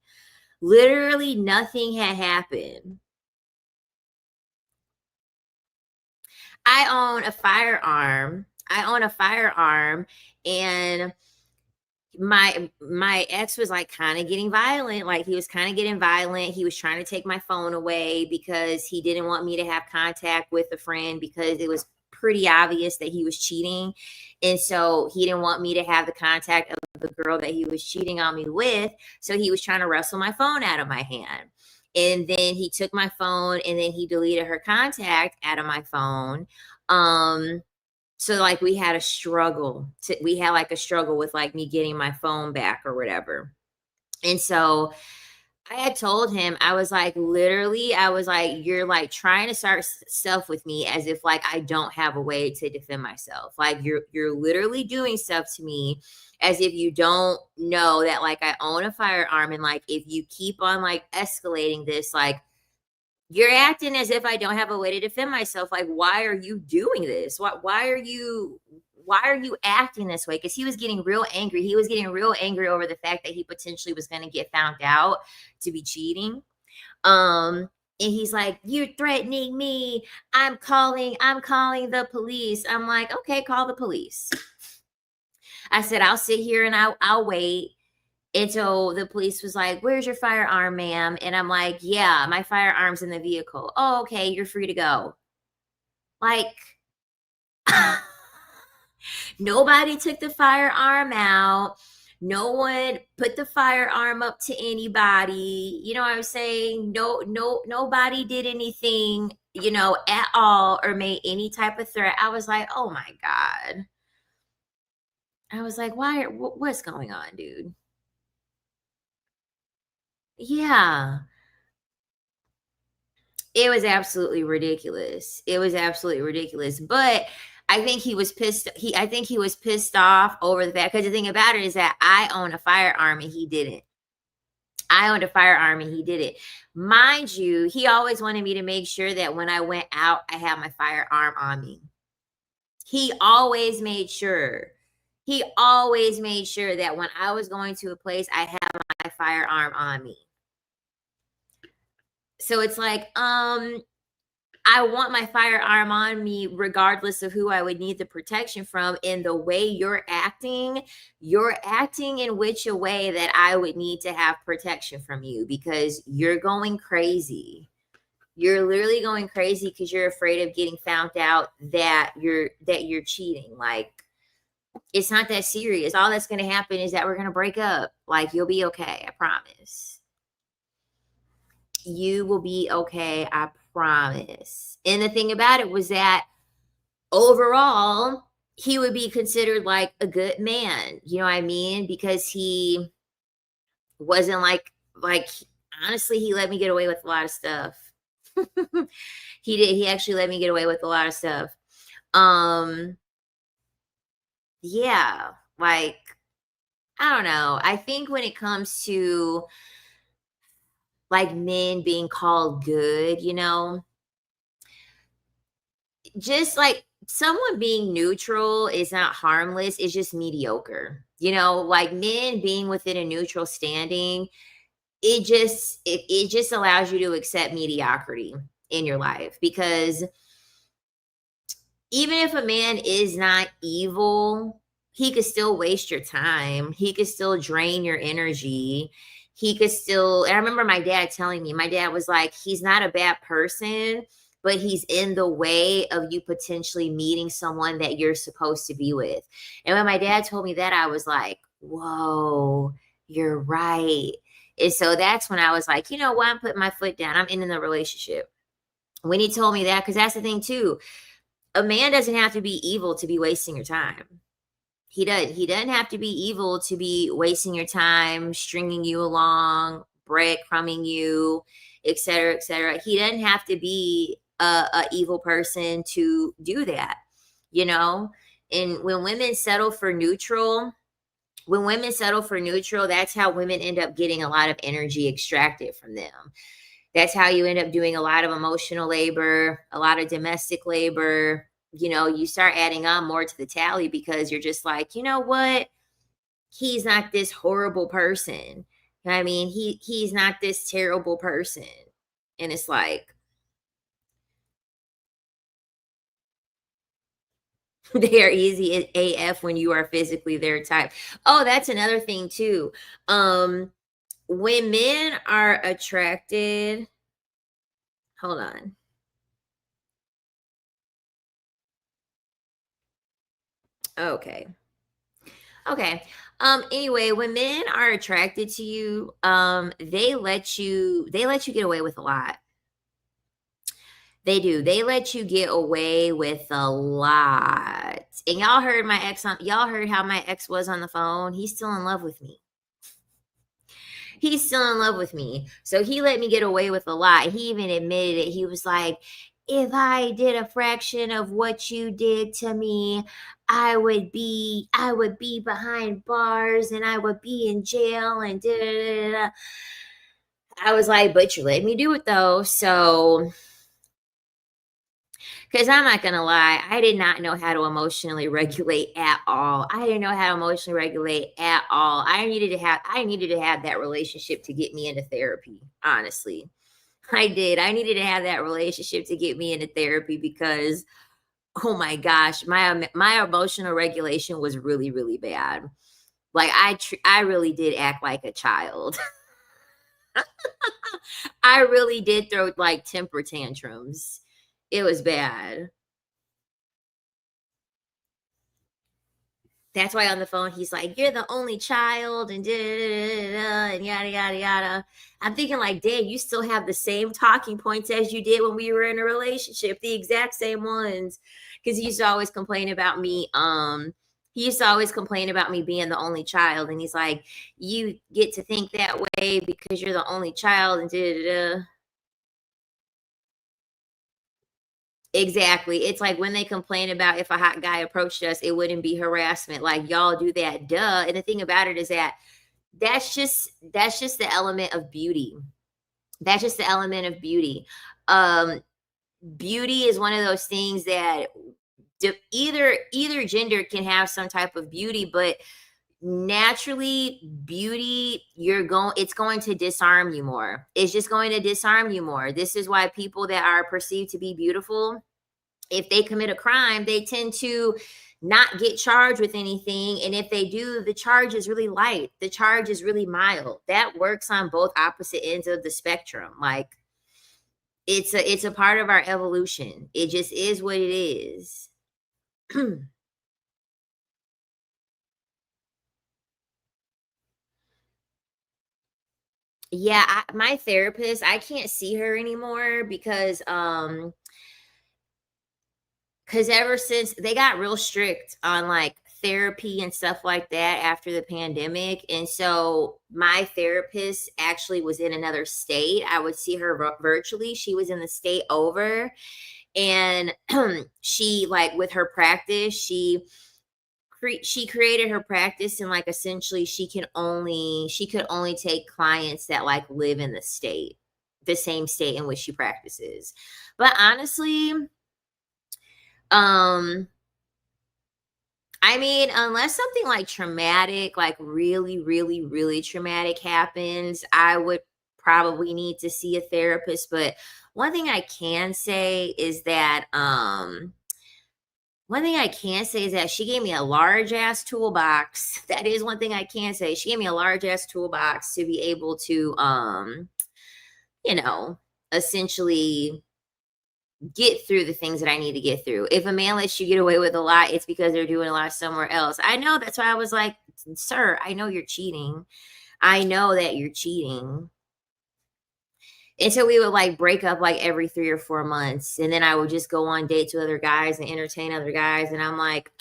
Literally nothing had happened. I own a firearm. And my ex was like kind of getting violent. Like, he was kind of getting violent. He was trying to take my phone away because he didn't want me to have contact with a friend, because it was pretty obvious that he was cheating. And so he didn't want me to have the contact of the girl that he was cheating on me with. So he was trying to wrestle my phone out of my hand. And then he took my phone, and then he deleted her contact out of my phone. So like we had like a struggle with like me getting my phone back or whatever. And so I had told him, I was like, literally, I was like, you're like trying to start stuff with me as if like I don't have a way to defend myself. Like, you're literally doing stuff to me as if you don't know that like I own a firearm, and like if you keep on like escalating this, like you're acting as if I don't have a way to defend myself. Like, why are you doing this? Why are you acting this way? Because he was getting real angry. He was getting real angry over the fact that he potentially was going to get found out to be cheating. And he's like, you're threatening me. I'm calling the police. I'm like, okay, call the police. I said, I'll sit here and I'll wait. And so the police was like, where's your firearm, ma'am? And I'm like, yeah, my firearm's in the vehicle. Oh, okay, you're free to go. Like, nobody took the firearm out. No one put the firearm up to anybody. You know what I'm saying? Nobody did anything, at all, or made any type of threat. I was like, oh my God. I was like, what's going on, dude? Yeah. It was absolutely ridiculous. It was absolutely ridiculous. But I think he was pissed off over the fact, because the thing about it is that I own a firearm and he didn't. I owned a firearm and he did it. Mind you, he always wanted me to make sure that when I went out, I had my firearm on me. He always made sure. He always made sure that when I was going to a place, I had my firearm on me. So it's like, I want my firearm on me regardless of who I would need the protection from. And the way you're acting in which a way that I would need to have protection from you, because you're going crazy. You're literally going crazy because you're afraid of getting found out that you're cheating. Like, it's not that serious. All that's going to happen is that we're going to break up. Like, you'll be okay. I promise. You will be okay. I promise. And the thing about it was that overall, he would be considered like a good man. You know what I mean? Because he wasn't like honestly, he let me get away with a lot of stuff. He did. He actually let me get away with a lot of stuff. Um, yeah, like, I don't know. I think when it comes to like men being called good, just like someone being neutral is not harmless, it's just mediocre. Like men being within a neutral standing, it just allows you to accept mediocrity in your life, because even if a man is not evil, he could still waste your time. He could still drain your energy. He could still, and I remember my dad telling me, my dad was like, he's not a bad person, but he's in the way of you potentially meeting someone that you're supposed to be with. And when my dad told me that, I was like, whoa, you're right. And so that's when I was like, you know what? I'm putting my foot down. I'm in the relationship. When he told me that, because that's the thing too, a man doesn't have to be evil to be wasting your time. He doesn't have to be evil to be wasting your time, stringing you along, breadcrumbing you, et cetera, et cetera. He doesn't have to be a evil person to do that, you know? And when women settle for neutral, that's how women end up getting a lot of energy extracted from them. That's how you end up doing a lot of emotional labor, a lot of domestic labor. You start adding on more to the tally because you're just like, you know what? He's not this horrible person. You know what I mean? He's not this terrible person. And it's like, they are easy AF when you are physically their type. Oh, that's another thing too. When men are attracted, hold on. Okay. Okay. Anyway, when men are attracted to you, they let you get away with a lot. They do. They let you get away with a lot. And y'all heard how my ex was on the phone. He's still in love with me. He's still in love with me. So he let me get away with a lot. He even admitted it. He was like, if I did a fraction of what you did to me, I would be behind bars and I would be in jail and da da da da. I was like, but you let me do it though. So, because I'm not gonna lie, I did not know how to emotionally regulate at all. I didn't know how to emotionally regulate at all. I needed to have that relationship to get me into therapy, honestly. I did. I needed to have that relationship to get me into therapy because, oh my gosh, my emotional regulation was really, really bad. Like I really did act like a child. I really did throw like temper tantrums. It was bad. That's why on the phone he's like, "You're the only child," and da, da, da, da, and yada yada yada. I'm thinking like, "Dang, you still have the same talking points as you did when we were in a relationship, the exact same ones." Because he used to always complain about me. He used to always complain about me being the only child, and he's like, "You get to think that way because you're the only child," and da da da. Exactly. It's like when they complain about if a hot guy approached us, it wouldn't be harassment. Like y'all do that, duh. And the thing about it is that that's just the element of beauty. That's just the element of beauty. Um, Beauty is one of those things that either gender can have some type of beauty, but naturally beauty, it's going to disarm you more. It's just going to disarm you more. This is why people that are perceived to be beautiful, if they commit a crime, they tend to not get charged with anything. And if they do, the charge is really light. The charge is really mild. That works on both opposite ends of the spectrum. Like, it's a part of our evolution. It just is what it is. Yeah, my therapist, I can't see her anymore because ever since they got real strict on like therapy and stuff like that after the pandemic. And so my therapist actually was in another state. I would see her virtually. She was in the state over. And she, like, with her practice, she created her practice, and like essentially she could only take clients that like live in the same state in which she practices. But honestly, um I mean, unless something like traumatic, like really, really, really traumatic happens, I would probably need to see a therapist. But one thing I can say is that she gave me a large ass toolbox. That is one thing I can say. She gave me a large ass toolbox to be able to you know, essentially get through the things that I need to get through. If a man lets you get away with a lot, it's because they're doing a lot somewhere else. I know, that's why I was like, sir, I know you're cheating. I know that you're cheating. And so we would like break up like every 3 or 4 months. And then I would just go on dates with other guys and entertain other guys. And I'm like,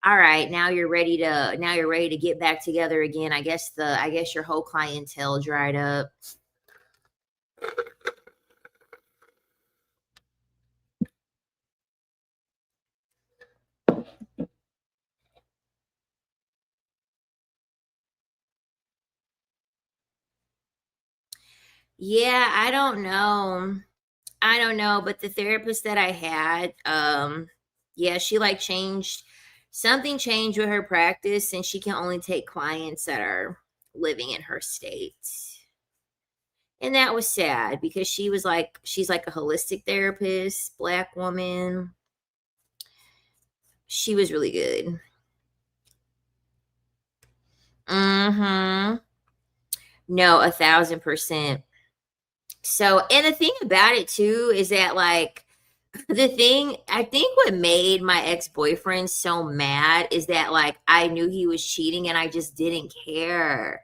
all right, now you're ready to get back together again. I guess your whole clientele dried up. Yeah, I don't know. I don't know, but the therapist that I had, yeah, she like changed with her practice, and she can only take clients that are living in her state. And that was sad because she's like a holistic therapist, black woman. She was really good. Mm-hmm. No, 1,000%. So, and the thing about it too is that like I think what made my ex-boyfriend so mad is that like I knew he was cheating and I just didn't care.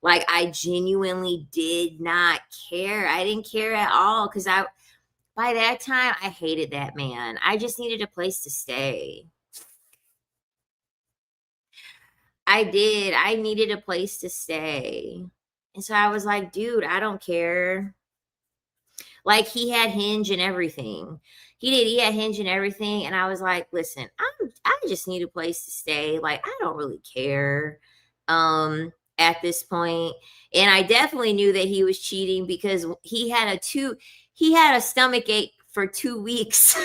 Like I genuinely did not care. I didn't care at all because I by that time I hated that man. I just needed a place to stay. I did. I needed a place to stay. And so I was like, dude, I don't care. Like he had Hinge and everything. He did. He had Hinge and everything. And I was like, listen, I just need a place to stay. Like I don't really care at this point. And I definitely knew that he was cheating because he had a stomach ache for 2 weeks.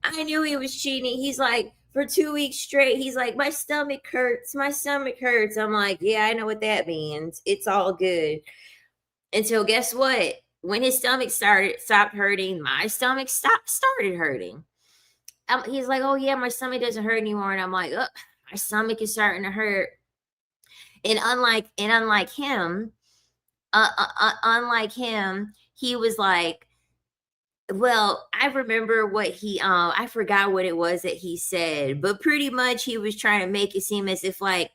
I knew he was cheating. He's like, for 2 weeks straight, he's like, my stomach hurts. My stomach hurts. I'm like, yeah, I know what that means. It's all good. Until guess what? When his stomach stopped hurting, my stomach started hurting. He's like, oh yeah, my stomach doesn't hurt anymore, and I'm like, oh, my stomach is starting to hurt. And unlike him, he was like, well, I remember what I forgot what it was that he said, but pretty much he was trying to make it seem as if like,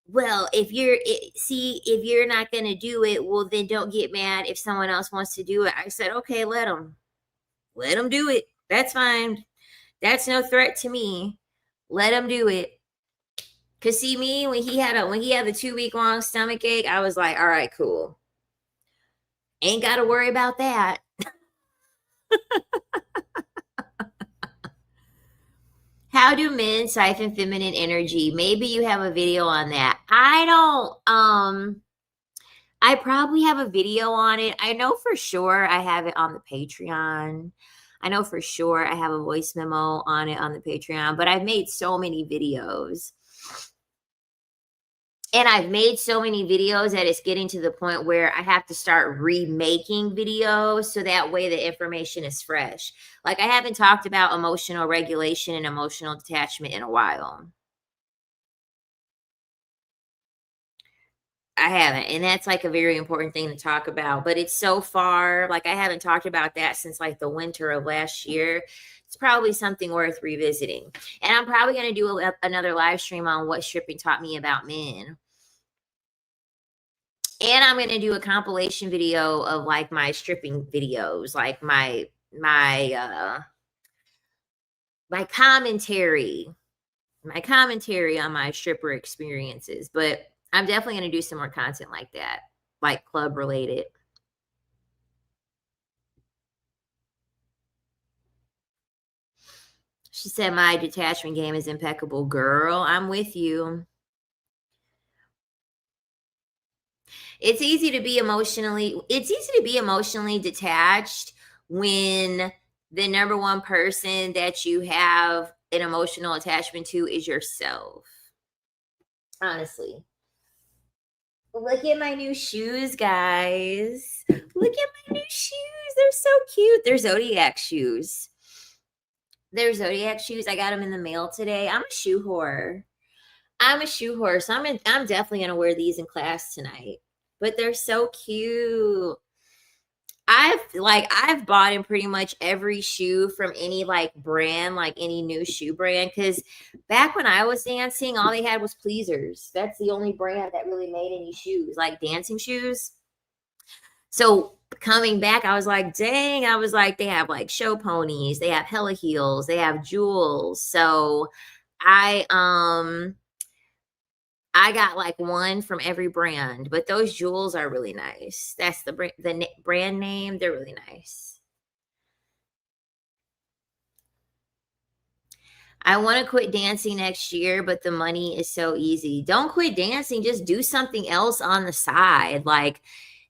well, if you're not going to do it, well, then don't get mad if someone else wants to do it. I said, okay, let them do it. That's fine. That's no threat to me. Let them do it. Cause see me, when he had the 2 week long stomach ache, I was like, all right, cool. Ain't got to worry about that. How do men siphon feminine energy? Maybe you have a video on that. I probably have a video on it. I know for sure I have it on the Patreon. I know for sure I have a voice memo on it on the Patreon, but I've made so many videos. And I've made so many videos that it's getting to the point where I have to start remaking videos so that way the information is fresh. Like, I haven't talked about emotional regulation and emotional detachment in a while. I haven't, and that's, like, a very important thing to talk about, but it's so far like, I haven't talked about that since, like, the winter of last year. It's probably something worth revisiting, and I'm probably gonna do another live stream on what stripping taught me about men, and I'm gonna do a compilation video of, like, my stripping videos, like, my commentary on my stripper experiences, but I'm definitely gonna do some more content like that, like club related. She said, "My detachment game is impeccable." Girl, I'm with you. It's easy to be emotionally detached when the number one person that you have an emotional attachment to is yourself. Honestly. Look at my new shoes, guys. Look at my new shoes. They're so cute. They're Zodiac shoes. They're Zodiac shoes. I got them in the mail today. I'm a shoe whore. So I'm definitely gonna wear these in class tonight. But they're so cute. I've bought in pretty much every shoe from any like brand, like any new shoe brand. Cause back when I was dancing, all they had was pleasers. That's the only brand that really made any shoes, like dancing shoes. So coming back, I was like, dang, I was like, they have like show ponies, they have hella heels, they have jewels. So I I got like one from every brand, but those jewels are really nice. That's the brand name. They're really nice. I want to quit dancing next year, but the money is so easy. Don't quit dancing. Just do something else on the side. Like,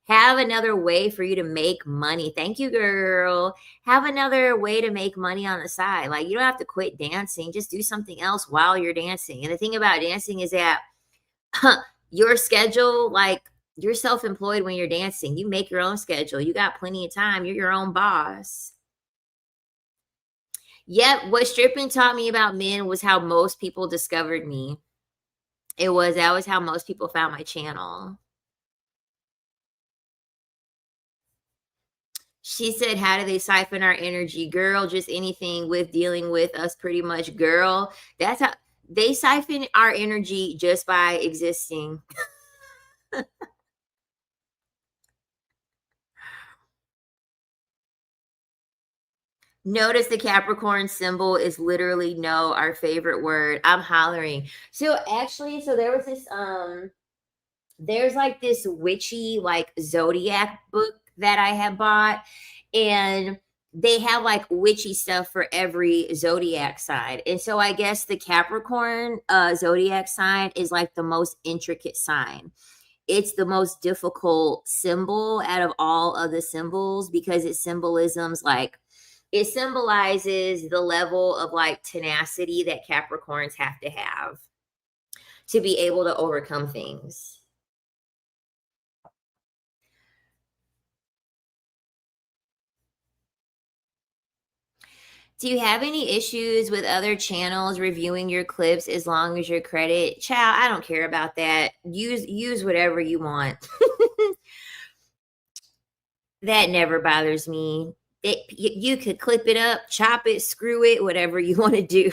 have another way for you to make money. Thank you, girl. Have another way to make money on the side. Like, you don't have to quit dancing. Just do something else while you're dancing. And the thing about dancing is that your schedule, like, you're self-employed when you're dancing. You make your own schedule. You got plenty of time. You're your own boss. Yep, what stripping taught me about men was how most people discovered me. That was how most people found my channel. She said, "How do they siphon our energy?" Girl, just anything with dealing with us pretty much, girl. That's how they siphon our energy just by existing. Notice the Capricorn symbol is literally no, our favorite word. I'm hollering. So actually, there's like this witchy like zodiac book that I have bought, and they have like witchy stuff for every zodiac sign. And so I guess the Capricorn zodiac sign is like the most intricate sign. It's the most difficult symbol out of all of the symbols because it symbolizes the level of like tenacity that Capricorns have to be able to overcome things. Do you have any issues with other channels reviewing your clips as long as your credit? Child, I don't care about that. Use whatever you want. That never bothers me. You could clip it up, chop it, screw it, whatever you want to do.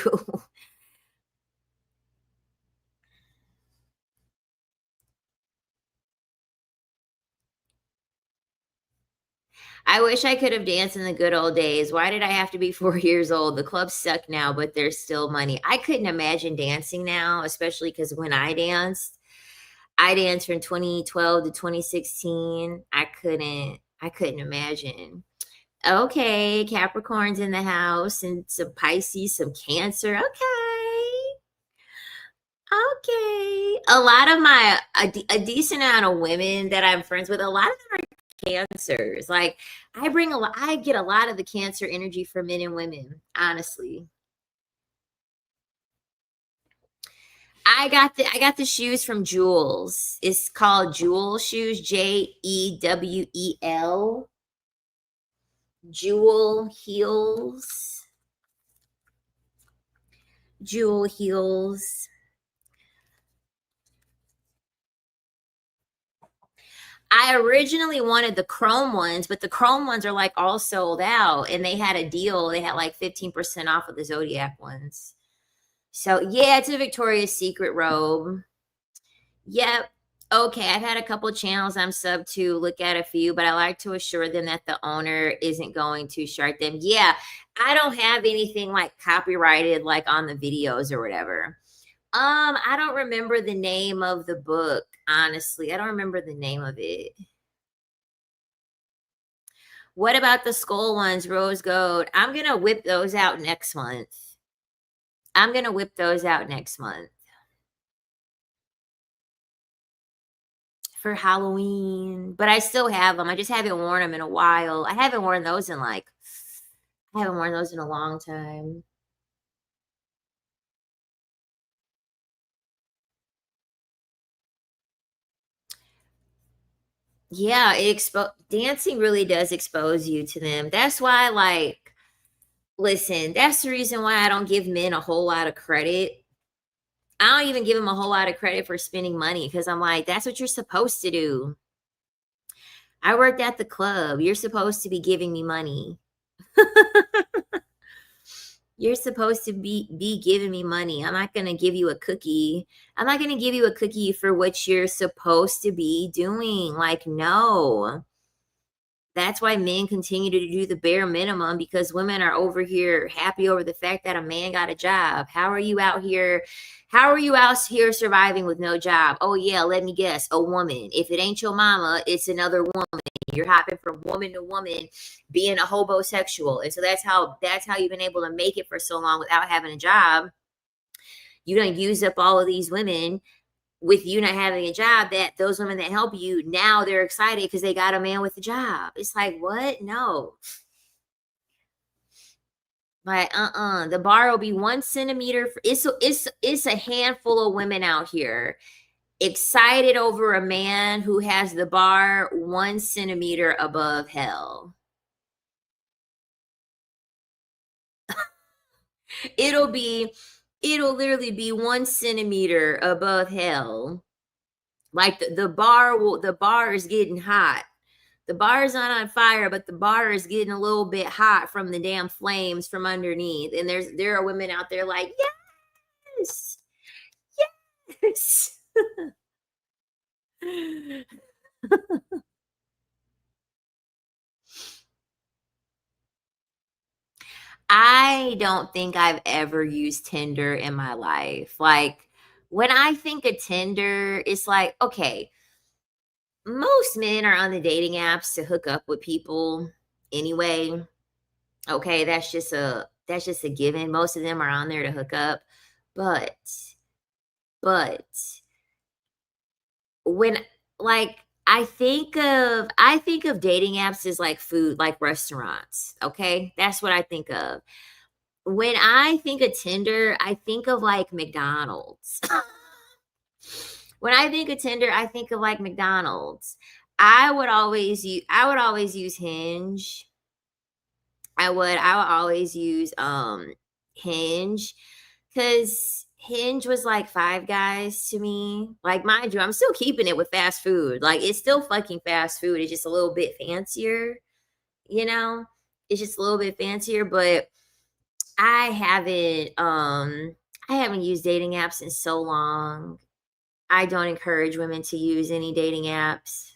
I wish I could have danced in the good old days. Why did I have to be 4 years old? The clubs suck now, but there's still money. I couldn't imagine dancing now, especially because when I danced from 2012 to 2016. I couldn't imagine. Okay, Capricorn's in the house and some Pisces, some Cancer. Okay. Okay. A lot of a decent amount of women that I'm friends with, a lot of them are cancers. Like I get a lot of the cancer energy from men and women, honestly. I got the shoes from Jewels. It's called Jewel shoes, Jewel. Jewel heels. Jewel heels. I originally wanted the chrome ones, but the chrome ones are like all sold out and they had a deal. They had like 15% off of the Zodiac ones. So yeah, it's a Victoria's Secret robe. Yep. Okay, I've had a couple channels I'm sub to look at a few, but I like to assure them that the owner isn't going to shark them. Yeah, I don't have anything like copyrighted like on the videos or whatever. I don't remember the name of the book, honestly. I don't remember the name of it. What about the skull ones, rose gold? I'm gonna whip those out next month. I'm gonna whip those out next month for Halloween. But I still have them. I just haven't worn them in a while. I haven't worn those in a long time. Yeah, dancing really does expose you to them. That's why, like, listen, that's the reason why I don't give men a whole lot of credit. I don't even give them a whole lot of credit for spending money because I'm like, that's what you're supposed to do. I worked at the club. You're supposed to be giving me money. You're supposed to be giving me money. I'm not going to give you a cookie. I'm not going to give you a cookie for what you're supposed to be doing. Like, no. That's why men continue to do the bare minimum because women are over here happy over the fact that a man got a job. How are you out here? How are you out here surviving with no job? Oh yeah, let me guess, a woman. If it ain't your mama, it's another woman. You're hopping from woman to woman, being a hobosexual, and so that's how you've been able to make it for so long without having a job. You don't use up all of these women with you not having a job, that those women that help you now they're excited because they got a man with a job. It's like, what? No. Like, the bar will be 1 centimeter. It's a handful of women out here excited over a man who has the bar 1 centimeter above hell. It'll be, it'll literally be 1 centimeter above hell. Like the bar is getting hot. The bar is not on fire, but the bar is getting a little bit hot from the damn flames from underneath. And there are women out there like, yes, yes. I don't think I've ever used Tinder in my life. Like when I think of Tinder, it's like, okay, most men are on the dating apps to hook up with people anyway. Okay, that's just a given. Most of them are on there to hook up. But but when like I think of dating apps as like food, like restaurants. Okay? That's what I think of. When I think of Tinder, I think of like McDonald's. When I think of Tinder, I think of like McDonald's. I would always use Hinge. I would always use Hinge because Hinge was like Five Guys to me. Like, mind you, I'm still keeping it with fast food. Like, it's still fucking fast food. It's just a little bit fancier, you know? It's just a little bit fancier, but I haven't I haven't used dating apps in so long. I don't encourage women to use any dating apps.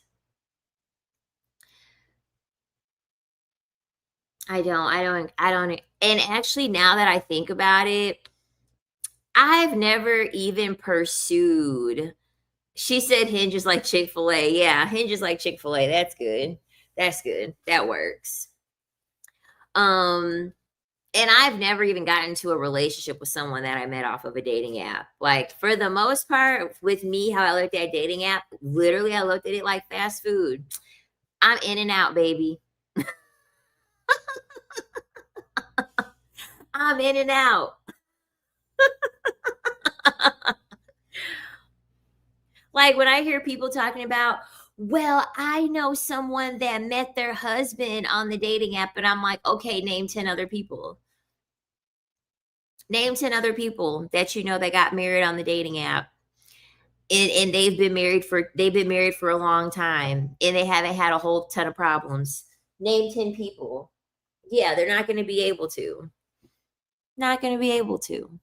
I don't and actually now that I think about it, I've never even pursued. She said Hinge is like Chick-fil-A. Yeah, Hinge is like Chick-fil-A. That's good. That's good. That works. Um And I've never even gotten into a relationship with someone that I met off of a dating app. Like, for the most part, with me, how I looked at a dating app, literally, I looked at it like fast food. I'm in and out, baby. I'm in and out. Like, when I hear people talking about, well, I know someone that met their husband on the dating app, and I'm like, okay, name 10 other people. Name 10 other people that you know that got married on the dating app. And they've been married for a long time, and they haven't had a whole ton of problems. Name 10 people. Yeah, they're not going to be able to. Not going to be able to.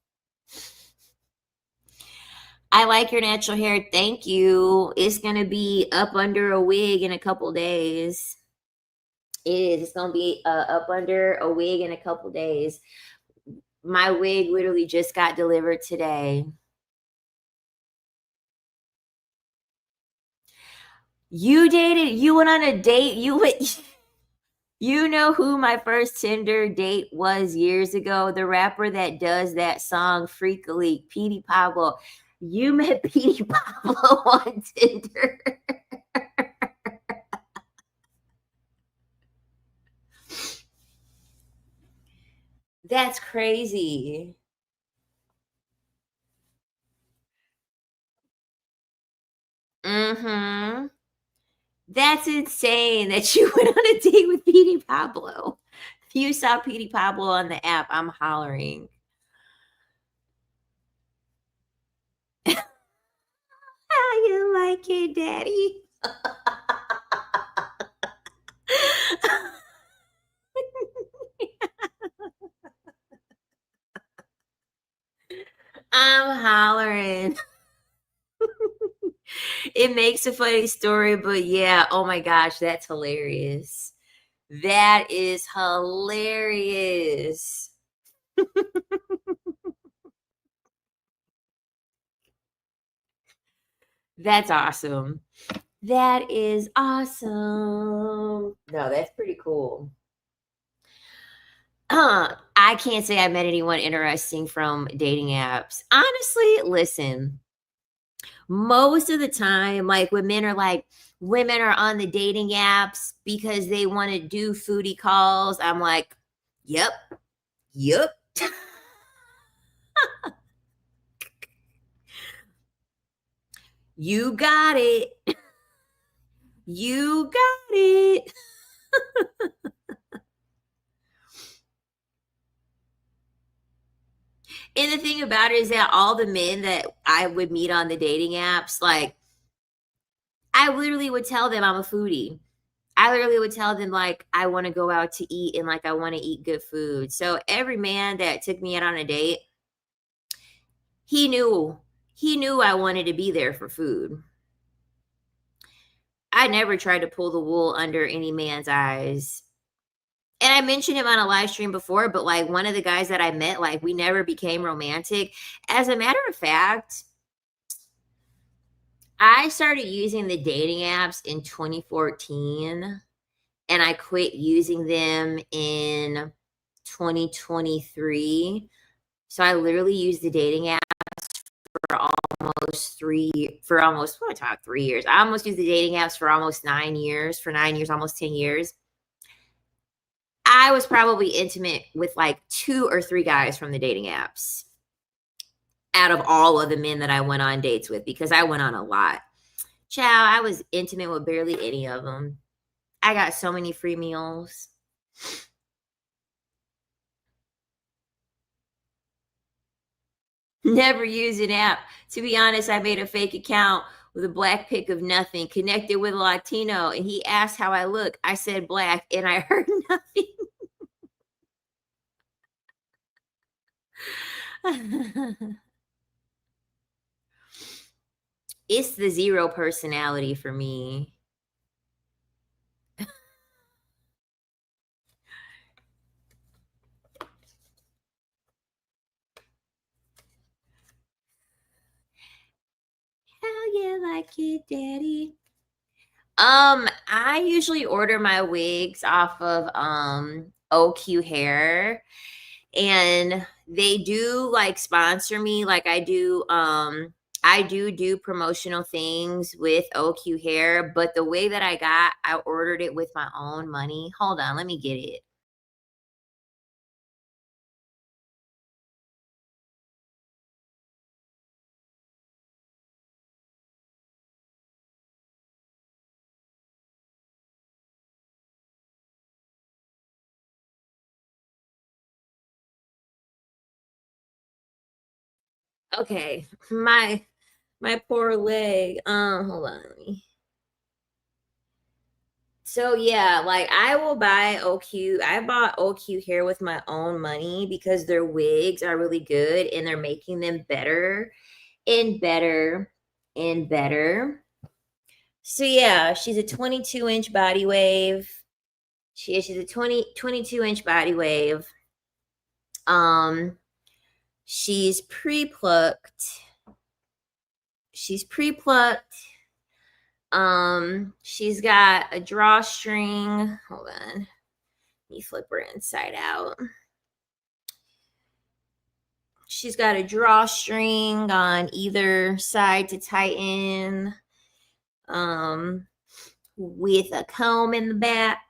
I like your natural hair. Thank you. It's going to be up under a wig in a couple days. It is. It's going to be up under a wig in a couple days. My wig literally just got delivered today. You went on a date. You know who my first Tinder date was years ago? The rapper that does that song Freakily, Petey Pablo. You met Petey Pablo on Tinder. That's crazy. Mm-hmm. That's insane that you went on a date with Petey Pablo. If you saw Petey Pablo on the app, I'm hollering. How you like it, Daddy? I'm hollering. It makes a funny story, but yeah, oh my gosh, that's hilarious. That is hilarious. That's awesome. That is awesome. No, that's pretty cool. I can't say I met anyone interesting from dating apps. Honestly, listen, most of the time, like when men are like, women are on the dating apps because they want to do foodie calls. I'm like, yep, yep. You got it. You got it. And the thing about it is that all the men that I would meet on the dating apps, like, I literally would tell them I'm a foodie. I literally would tell them, like, I want to go out to eat and, like, I want to eat good food. So every man that took me out on a date, he knew he knew I wanted to be there for food. I never tried to pull the wool under any man's eyes. And I mentioned him on a live stream before, but like one of the guys that I met, like we never became romantic. As a matter of fact, I started using the dating apps in 2014 and I quit using them in 2023. So I literally used the dating app for almost what I talk 3 years. I almost used the dating apps for almost 9 years, for 9 years, almost 10 years. I was probably intimate with like 2 or 3 guys from the dating apps out of all of the men that I went on dates with because I went on a lot. Chow, I was intimate with barely any of them. I got so many free meals. Never used an app. To be honest, I made a fake account with a black pic of nothing, connected with a Latino, and he asked how I look. I said black, and I heard nothing. It's the zero personality for me. How you like it, Daddy? I usually order my wigs off of OQ Hair. and they do like sponsor me. Like I do promotional things with OQ hair, but the way that I ordered it with my own money. Hold on, let me get it. Okay, my poor leg. Hold on. So yeah, like I will buy OQ. I bought OQ hair with my own money because their wigs are really good and they're making them better and better and better. So yeah, she's a 22-inch body wave. She's a 22-inch body wave. Um, she's pre-plucked. She's pre-plucked. She's got a drawstring. Hold on. Let me flip her inside out. She's got a drawstring on either side to tighten. With a comb in the back.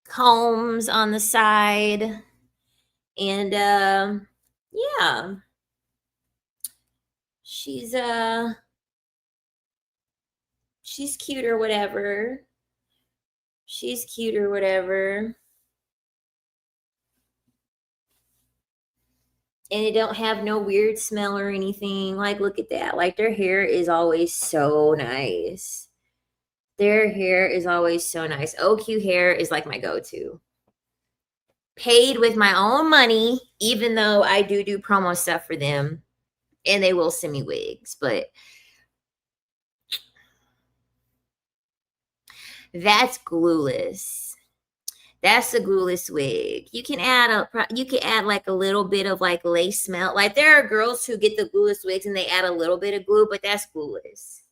Combs on the side. And yeah. She's cute or whatever. She's cute or whatever. And it don't have no weird smell or anything. Like, look at that. Like, their hair is always so nice. Their hair is always so nice. OQ hair is like my go-to. Paid with my own money, even though I do promo stuff for them. And they will send me wigs. But that's glueless. That's a glueless wig. You can add like a little bit of like lace melt. Like there are girls who get the glueless wigs and they add a little bit of glue, but that's glueless.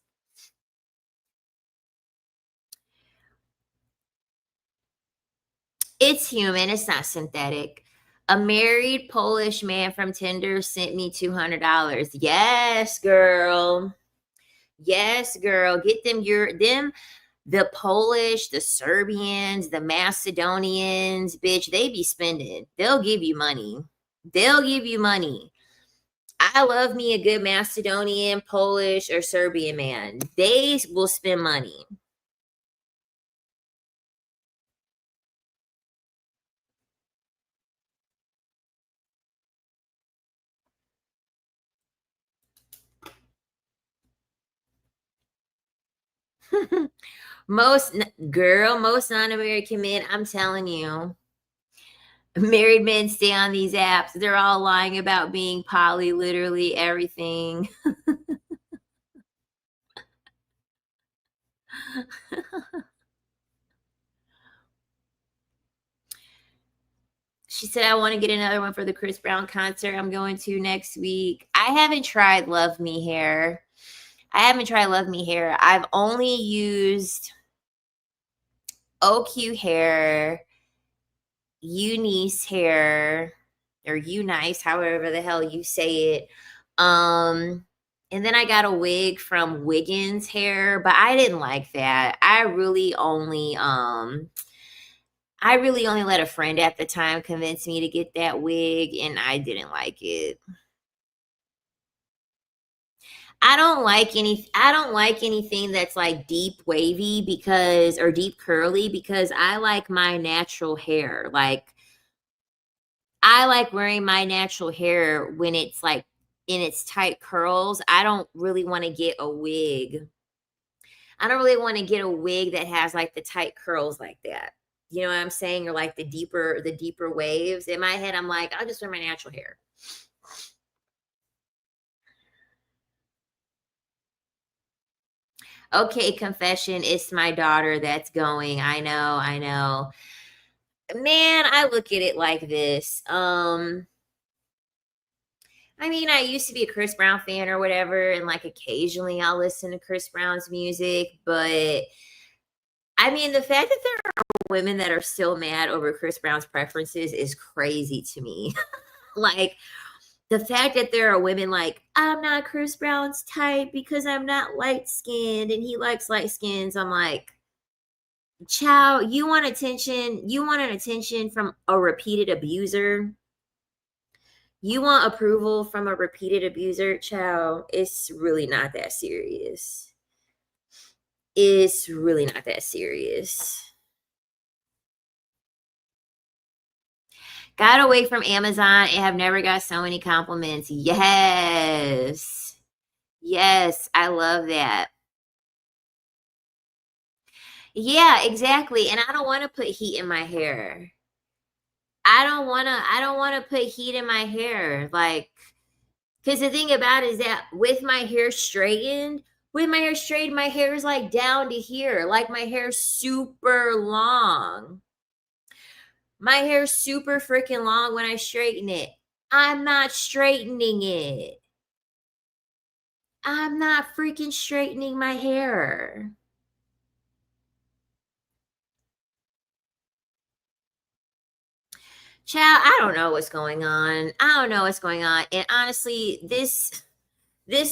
It's human. It's not synthetic. A married Polish man from Tinder sent me $200. Yes, girl. Yes, girl. Get them the Polish, the Serbians, the Macedonians, bitch, they be spending. They'll give you money. They'll give you money. I love me a good Macedonian, Polish, or Serbian man. They will spend money. most most non-American men, I'm telling you, married men stay on these apps. They're all lying about being poly, literally everything. She said, I want to get another one for the Chris Brown concert I'm going to next week. I haven't tried Love Me Hair. I've only used OQ hair, Eunice hair, or Unice, however the hell you say it. And then I got a wig from Wiggins Hair, but I didn't like that. I really only let a friend at the time convince me to get that wig, and I didn't like it. I don't like anything that's like deep wavy or deep curly because I like my natural hair. Like I like wearing my natural hair when it's like in its tight curls. I don't really want to get a wig. I don't really want to get a wig that has like the tight curls like that. You know what I'm saying? Or like the deeper waves. In my head, I'm like, I'll just wear my natural hair. Okay, confession, it's my daughter that's going. I know. Man, I look at it like this. I mean, I used to be a Chris Brown fan or whatever, and like occasionally I'll listen to Chris Brown's music, but I mean, the fact that they're women that are still mad over Chris Brown's preferences is crazy to me. Like, the fact that there are women like, I'm not Chris Brown's type because I'm not light skinned and he likes light skins. I'm like, child, you want attention? You want an attention from a repeated abuser? You want approval from a repeated abuser? Child, it's really not that serious. It's really not that serious. Got away from Amazon and have never got so many compliments. Yes. Yes, I love that. Yeah, exactly. And I don't want to put heat in my hair. I don't want to put heat in my hair. Like, because the thing about it is that with my hair straightened, my hair is like down to here. Like my hair's super long. My hair's super freaking long when I straighten it. I'm not straightening it. I'm not freaking straightening my hair. Child, I don't know what's going on. I don't know what's going on. And honestly, this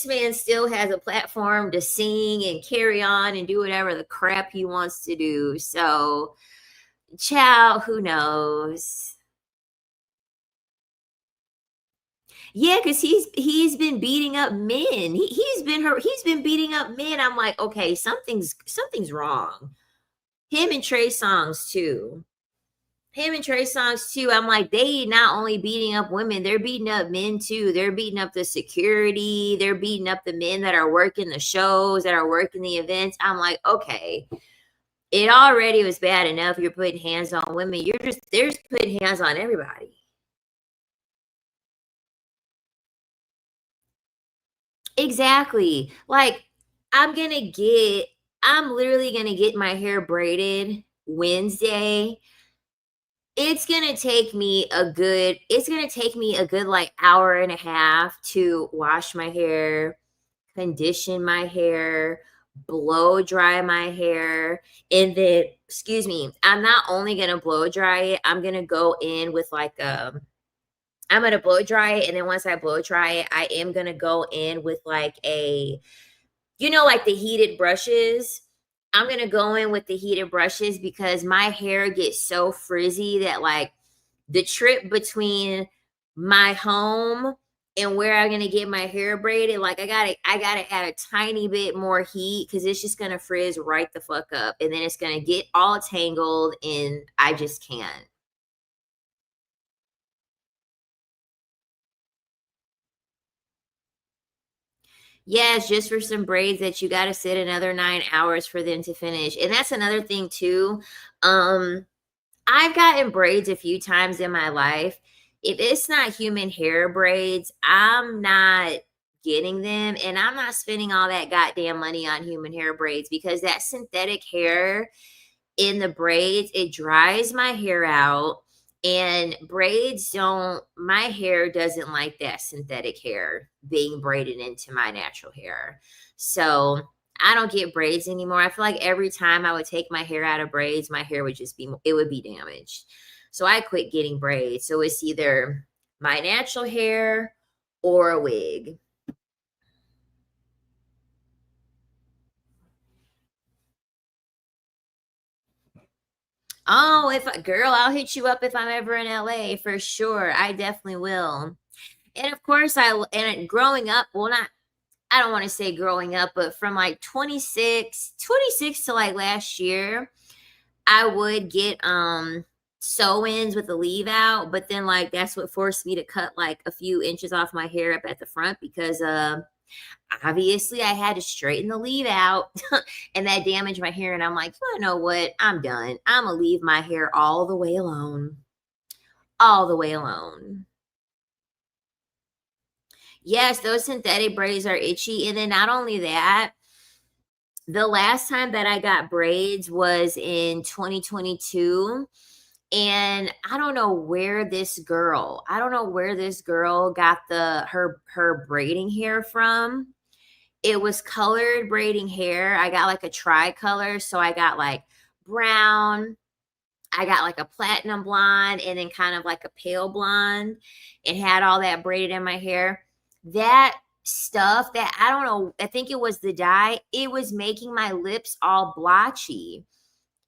man still has a platform to sing and carry on and do whatever the crap he wants to do. So, child, who knows? Yeah, because he's been beating up men. He's been beating up men. I'm like, okay, something's wrong. Him and Trey Songs too. Him and Trey Songs too. I'm like, they not only beating up women, they're beating up men too. They're beating up the security. They're beating up the men that are working the shows, that are working the events. I'm like, okay, it already was bad enough. You're putting hands on women. They're just putting hands on everybody. Exactly. Like, I'm literally gonna get my hair braided Wednesday. It's gonna take me a good like hour and a half to wash my hair, condition my hair, blow dry my hair, and then excuse me, I'm not only gonna blow dry it, I'm gonna blow dry it, and then once I blow dry it, I am gonna go in with like like the heated brushes. I'm gonna go in with the heated brushes because my hair gets so frizzy that like the trip between my home and where I'm gonna get my hair braided, like I gotta add a tiny bit more heat because it's just gonna frizz right the fuck up, and then it's gonna get all tangled, and I just can't. Yes, just for some braids that you got to sit another 9 hours for them to finish, and that's another thing too. Um, I've gotten braids a few times in my life. If it's not human hair braids, I'm not getting them, and I'm not spending all that goddamn money on human hair braids because that synthetic hair in the braids, it dries my hair out. And my hair doesn't like that synthetic hair being braided into my natural hair. So I don't get braids anymore. I feel like every time I would take my hair out of braids, my hair it would be damaged. So I quit getting braids. So it's either my natural hair or a wig. Oh, girl, I'll hit you up if I'm ever in LA for sure. I definitely will. And of course, growing up, well, not, I don't want to say growing up, but from like 26 to like last year, I would get sew-ins with the leave out, but then like that's what forced me to cut like a few inches off my hair up at the front because obviously I had to straighten the leave out and that damaged my hair, and I'm like, you know what? I'm done. I'm gonna leave my hair all the way alone. All the way alone. Yes, those synthetic braids are itchy. And then not only that, the last time that I got braids was in 2022. And I don't know where this girl got her braiding hair from. It was colored braiding hair. I got like a tricolor. So I got like brown, I got like a platinum blonde and then kind of like a pale blonde and had all that braided in my hair. That stuff that I don't know, I think it was the dye, it was making my lips all blotchy.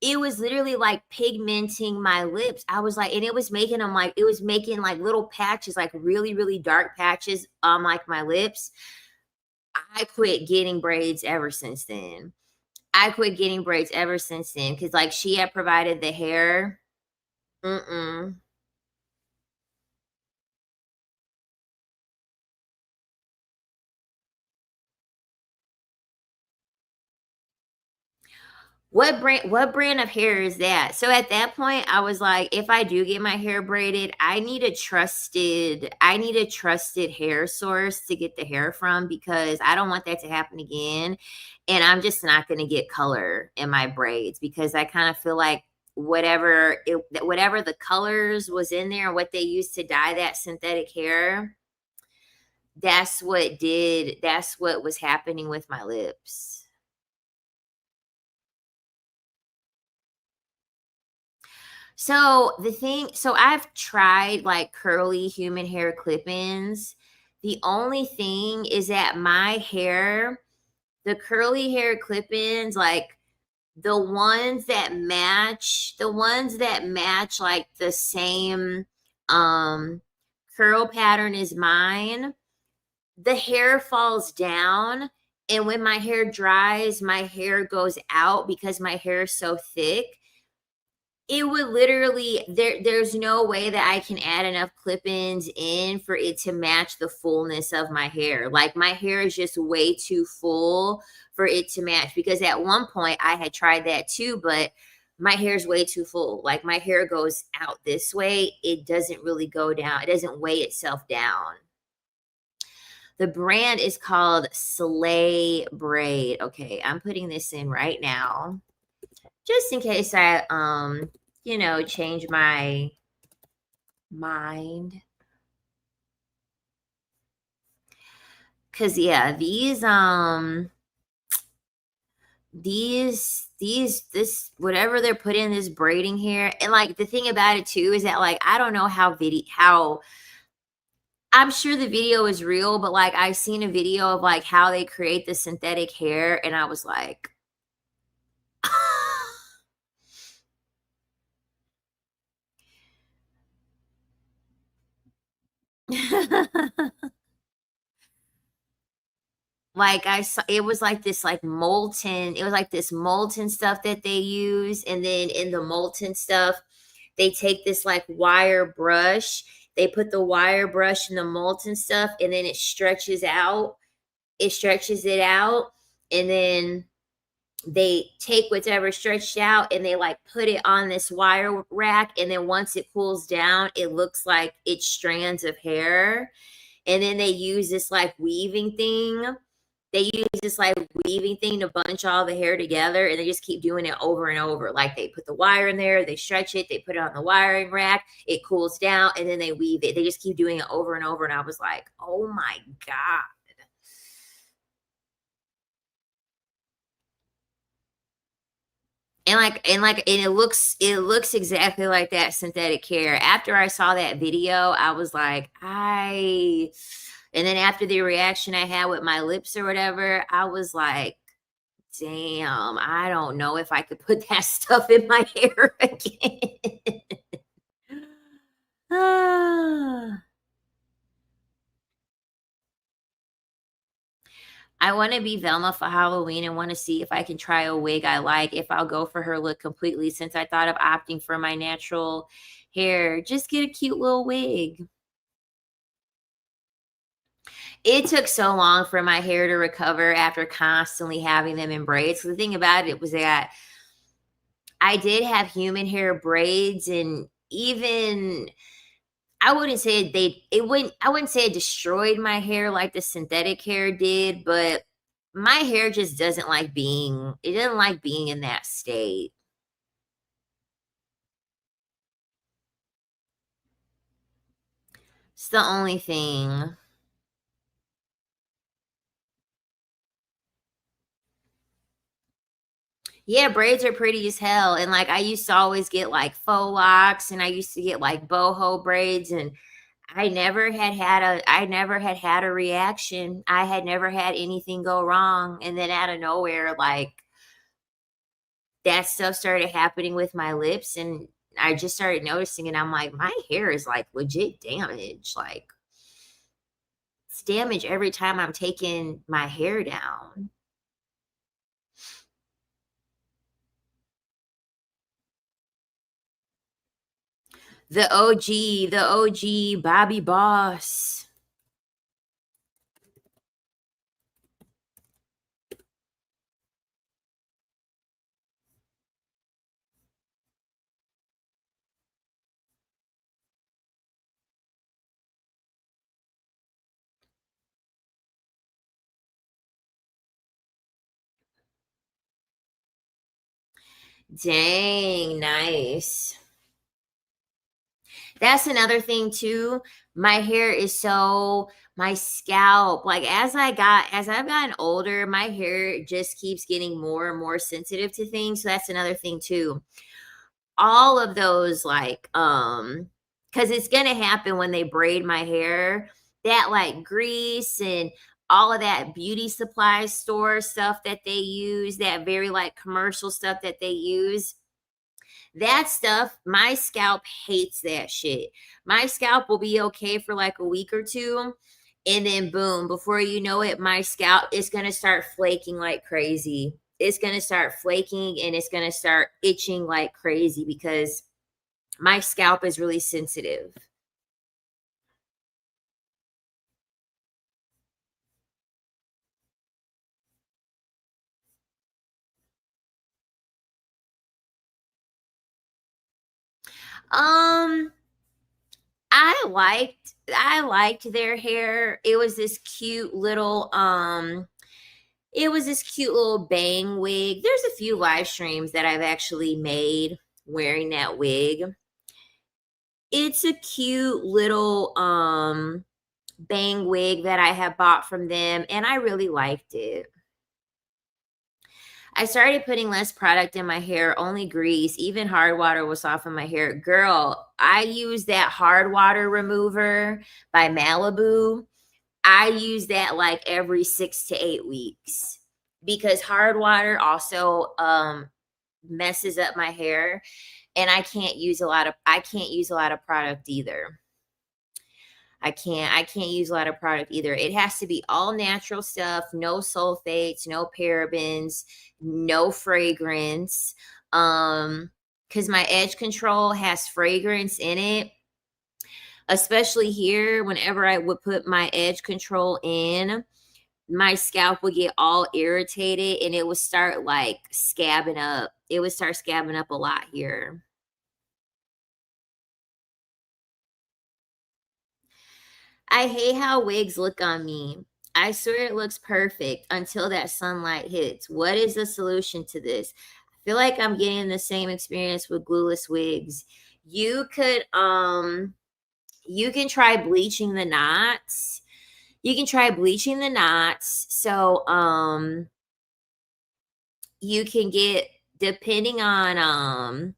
It was literally like pigmenting my lips. I was like, and it was making them like, it was making like little patches, like really, really dark patches on like my lips. I quit getting braids ever since then. I quit getting braids ever since then because like she had provided the hair. Mm-mm. What brand of hair is that? So at that point I was like, if I do get my hair braided, I need a trusted hair source to get the hair from because I don't want that to happen again. And I'm just not going to get color in my braids because I kind of feel like whatever the colors was in there and what they used to dye that synthetic hair, that's what was happening with my lips. So I've tried like curly human hair clip-ins. The only thing is that my hair, the curly hair clip-ins, like the ones that match like the same um curl pattern as mine, the hair falls down, and when my hair dries, my hair goes out because my hair is so thick. It would literally there's no way that I can add enough clip-ins in for it to match the fullness of my hair. Like my hair is just way too full for it to match because at one point I had tried that too, but my hair is way too full. Like my hair goes out this way, it doesn't really go down. It doesn't weigh itself down. The brand is called Slay Braid. Okay, I'm putting this in right now just in case I change my mind. Cause yeah, these this whatever they're putting in this braiding here, and like the thing about it too is that like I don't know how I'm sure the video is real, but like I seen a video of like how they create the synthetic hair, and I was like like I saw it was like this like molten, it was like this molten stuff that they use, and then in the molten stuff, they take this like wire brush, they put the wire brush in the molten stuff, and then it stretches it out, and then they take whatever stretched out and they like put it on this wire rack, and then once it cools down, it looks like it's strands of hair. And then they use this like weaving thing. They use this like weaving thing to bunch all the hair together, and they just keep doing it over and over. Like they put the wire in there, they stretch it, they put it on the wiring rack, it cools down, and then they weave it. They just keep doing it over and over. And I was like, oh my God. And it looks exactly like that synthetic hair. After I saw that video, I was like, and then after the reaction I had with my lips or whatever, I was like, damn, I don't know if I could put that stuff in my hair again. Ah. I want to be Velma for Halloween and want to see if I can try a wig I like, if I'll go for her look completely, since I thought of opting for my natural hair. Just get a cute little wig. It took so long for my hair to recover after constantly having them in braids. So the thing about it was that I did have human hair braids, and even I wouldn't say it destroyed my hair like the synthetic hair did, but my hair just doesn't like being in that state. It's the only thing. Yeah, braids are pretty as hell. And like I used to always get like faux locks and I used to get like boho braids and I never had a reaction. I had never had anything go wrong. And then out of nowhere, like that stuff started happening with my lips and I just started noticing and I'm like, my hair is like legit damaged. Like it's damaged every time I'm taking my hair down. The OG Bobby Boss. Dang, nice. That's another thing too. My hair is so my scalp, like as I've gotten older, my hair just keeps getting more and more sensitive to things. So that's another thing too. All of those like because it's gonna happen when they braid my hair, that like grease and all of that beauty supply store stuff that they use, that very like commercial stuff that they use, that stuff, my scalp hates that shit. My scalp will be okay for like a week or two. And then boom, before you know it, my scalp is going to start flaking like crazy. It's going to start flaking and it's going to start itching like crazy because my scalp is really sensitive. Um, I liked their hair. It was this cute little bang wig. There's a few live streams that I've actually made wearing that wig. It's a cute little bang wig that I have bought from them and I really liked it. I started putting less product in my hair, only grease. Even hard water will soften my hair. Girl, I use that hard water remover by Malibu. I use that like every 6 to 8 weeks because hard water also messes up my hair and I can't use a lot of product either. I can't use a lot of product either. It has to be all natural stuff, no sulfates, no parabens, no fragrance. Cuz my edge control has fragrance in it. Especially here whenever I would put my edge control in, my scalp would get all irritated and it would start like scabbing up. It would start scabbing up a lot here. I hate how wigs look on me. I swear it looks perfect until that sunlight hits. What is the solution to this? I feel like I'm getting the same experience with glueless wigs. You could you can try bleaching the knots. You can try bleaching the knots. So you can get depending on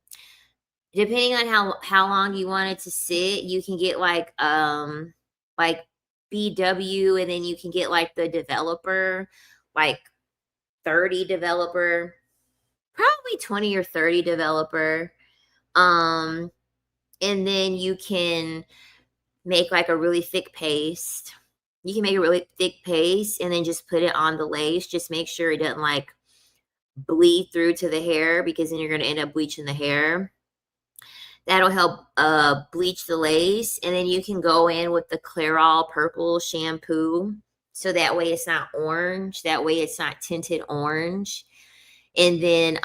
depending on how long you want it to sit, you can get like BW and then you can get like the developer, like 30 developer, probably 20 or 30 developer. Um and then you can make like a really thick paste. You can make a really thick paste and then just put it on the lace. Just make sure it doesn't like bleed through to the hair because then you're going to end up bleaching the hair. That'll help bleach the lace. And then you can go in with the Clairol purple shampoo. So that way it's not orange. That way it's not tinted orange. And then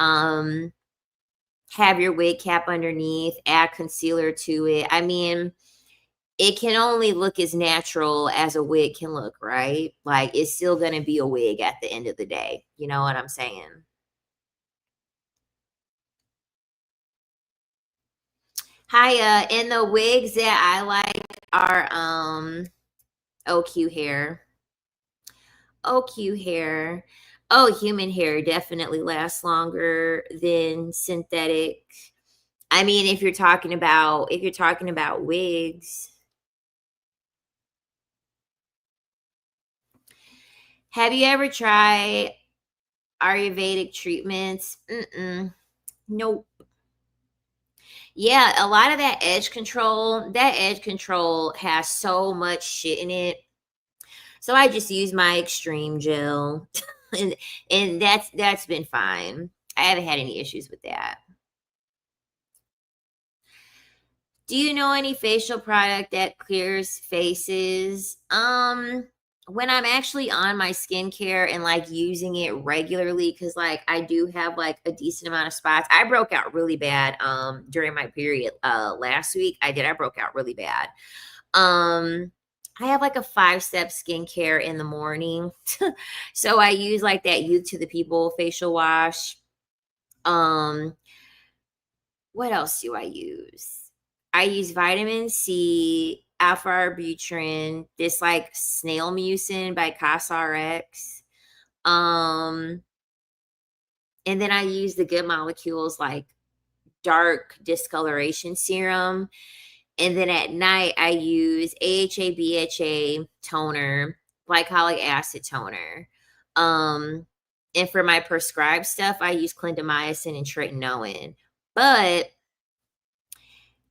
have your wig cap underneath, add concealer to it. I mean, it can only look as natural as a wig can look, right? Like it's still going to be a wig at the end of the day. You know what I'm saying? Hiya, and the wigs that I like are OQ hair. OQ hair. Oh, human hair definitely lasts longer than synthetic. I mean, if you're talking about wigs, have you ever tried Ayurvedic treatments? Mm-mm. Nope. Yeah, a lot of that edge control has so much shit in it. So I just use my extreme gel and that's been fine. I haven't had any issues with that. Do you know any facial product that clears faces? When I'm actually on my skincare and like using it regularly, because like I do have like a decent amount of spots. I broke out really bad during my period last week. I broke out really bad. Um I have like a 5-step skincare in the morning. So I use like that Youth to the People facial wash. Um what else do I use? I use vitamin C, alpha arbutin, this like snail mucin by CosRx. Um, and then I use the good molecules like dark discoloration serum. And then at night I use AHA, BHA toner, glycolic acid toner. Um, and for my prescribed stuff, I use clindamycin and tretinoin. But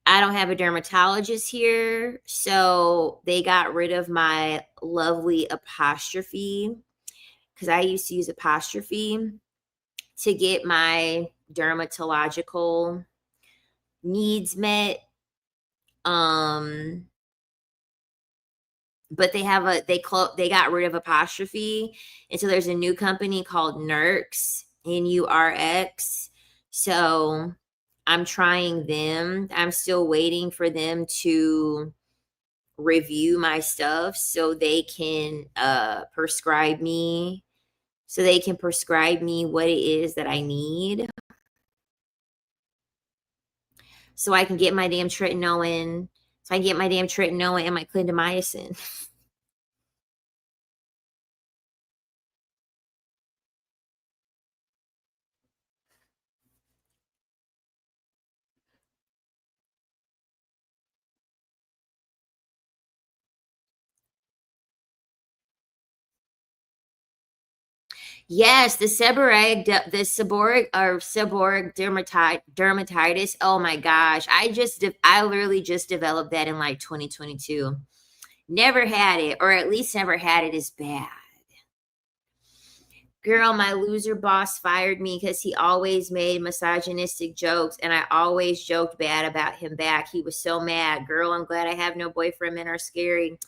I don't have a dermatologist here, so they got rid of my lovely apostrophe because I used to use apostrophe to get my dermatological needs met. Um, but they got rid of apostrophe, and so there's a new company called Nurx, Nurx. So I'm trying them. I'm still waiting for them to review my stuff so they can prescribe me what it is that I need so I can get my damn tretinoin and my clindamycin. Yes, seborrheic dermatitis. Oh my gosh, I literally just developed that in like 2022. Never had it, or at least never had it as bad. Girl, my loser boss fired me because he always made misogynistic jokes, and I always joked bad about him back. He was so mad. Girl, I'm glad I have no boyfriend. Men are scary.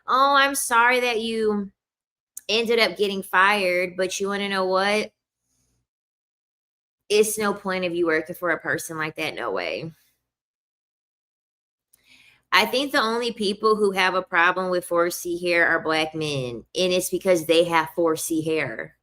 Oh, I'm sorry that you ended up getting fired, but you want to know what? It's no point of you working for a person like that. No way. I think the only people who have a problem with 4C hair are black men, and it's because they have 4C hair.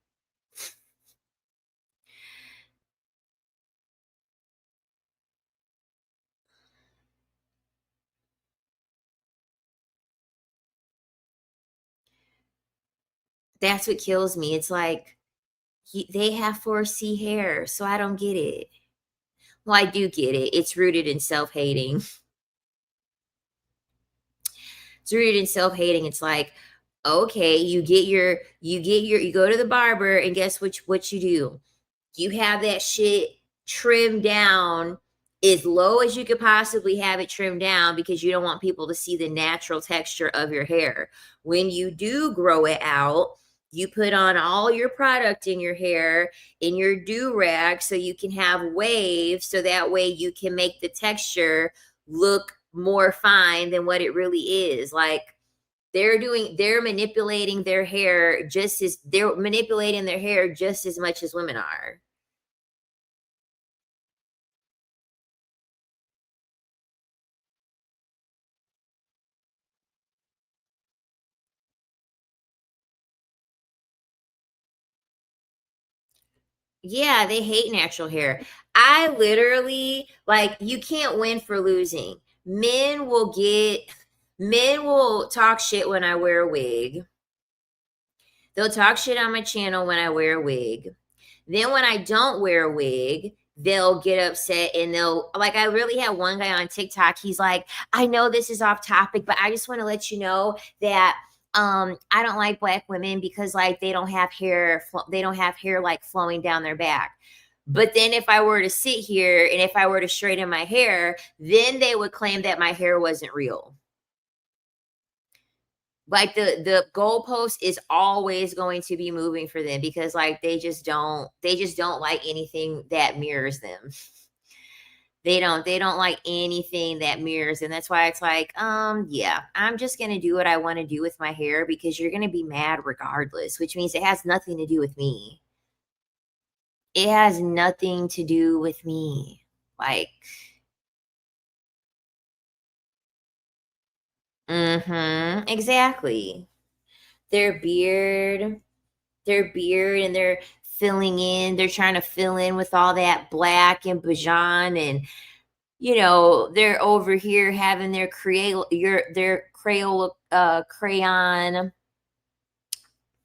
That's what kills me. It's like they have 4C hair, so I don't get it. Well, I do get it. It's rooted in self-hating. It's rooted in self-hating. It's like, okay, you go to the barber and guess what you do? You have that shit trimmed down as low as you could possibly have it trimmed down because you don't want people to see the natural texture of your hair. When you do grow it out, you put on all your product in your hair in your do rag so you can have waves so that way you can make the texture look more fine than what it really is. Like they're manipulating their hair just as much as women are. Yeah, they hate natural hair. I literally like you can't win for losing. Men will talk shit when I wear a wig. They'll talk shit on my channel when I wear a wig. Then when I don't wear a wig, they'll get upset and they'll like I really had one guy on TikTok. He's like, I know this is off topic, but I just want to let you know that I don't like black women because like they don't have hair like flowing down their back. But then if I were to sit here and if I were to straighten my hair, then they would claim that my hair wasn't real. Like the goalpost is always going to be moving for them because like they just don't like anything that mirrors them. They don't like anything that mirrors, and that's why it's like, yeah, I'm just gonna do what I want to do with my hair because you're gonna be mad regardless, which means it has nothing to do with me. It has nothing to do with me. Like, exactly. Their beard, and they're filling in. They're trying to fill in with all that black and bajan, and they're over here having their crayon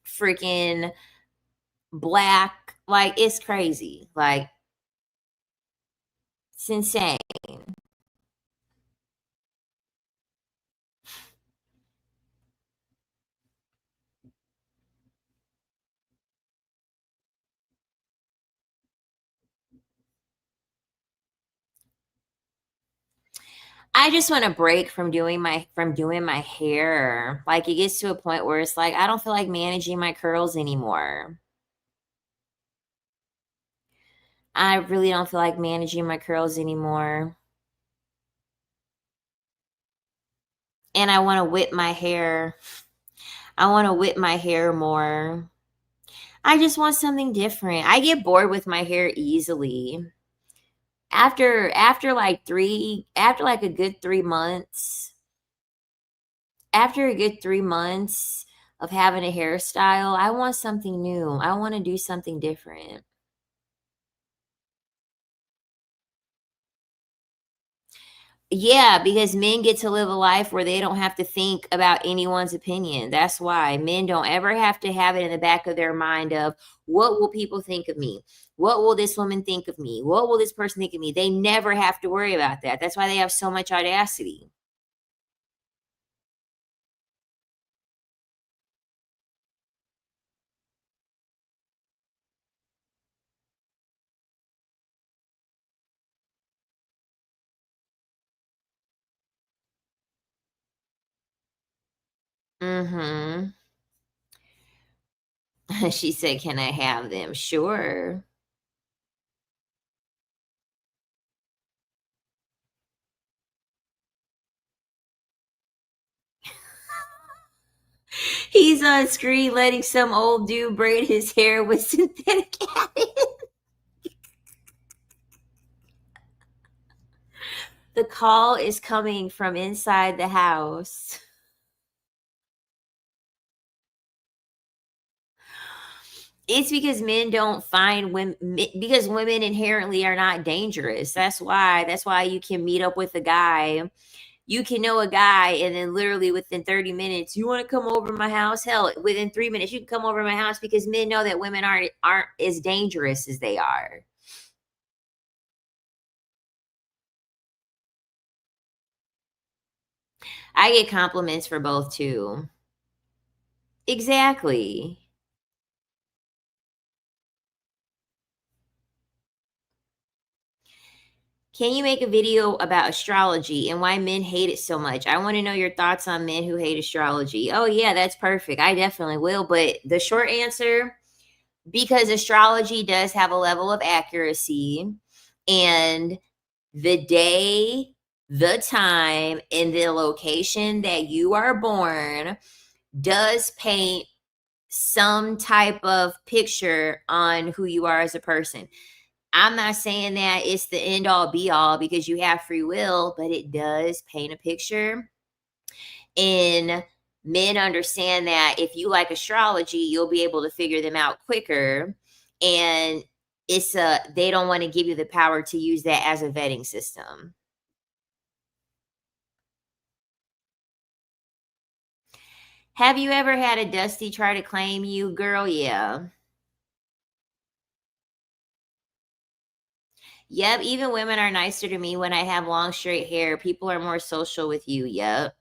freaking black. Like it's crazy. Like it's insane. I just want a break from doing my hair. Like it gets to a point where it's like I don't feel like managing my curls anymore. I really don't feel like managing my curls anymore. And I want to whip my hair. I want to whip my hair more. I just want something different. I get bored with my hair easily. After like a good 3 months, after a good 3 months of having a hairstyle, I want something new. I want to do something different. Yeah, because men get to live a life where they don't have to think about anyone's opinion. That's why men don't ever have to have it in the back of their mind of what will people think of me? What will this woman think of me? What will this person think of me? They never have to worry about that. That's why they have so much audacity. Mhm. She said, "Can I have them?" Sure. He's on screen letting some old dude braid his hair with synthetic acid. The call is coming from inside the house. It's because men don't find women because women inherently are not dangerous. That's why you can meet up with a guy. You can know a guy and then literally within 30 minutes, you want to come over to my house? Hell, within 3 minutes, you can come over to my house because men know that women aren't as dangerous as they are. I get compliments for both too. Exactly. Can you make a video about astrology and why men hate it so much? I want to know your thoughts on men who hate astrology. Oh, yeah, that's perfect. I definitely will. But the short answer, because astrology does have a level of accuracy, and the day, the time, and the location that you are born does paint some type of picture on who you are as a person. I'm not saying that it's the end all be all because you have free will, but it does paint a picture. And men understand that if you like astrology, you'll be able to figure them out quicker. And they don't want to give you the power to use that as a vetting system. Have you ever had a Dusty try to claim you? Girl, yeah. Yep, even women are nicer to me when I have long straight hair. People are more social with you. Yep.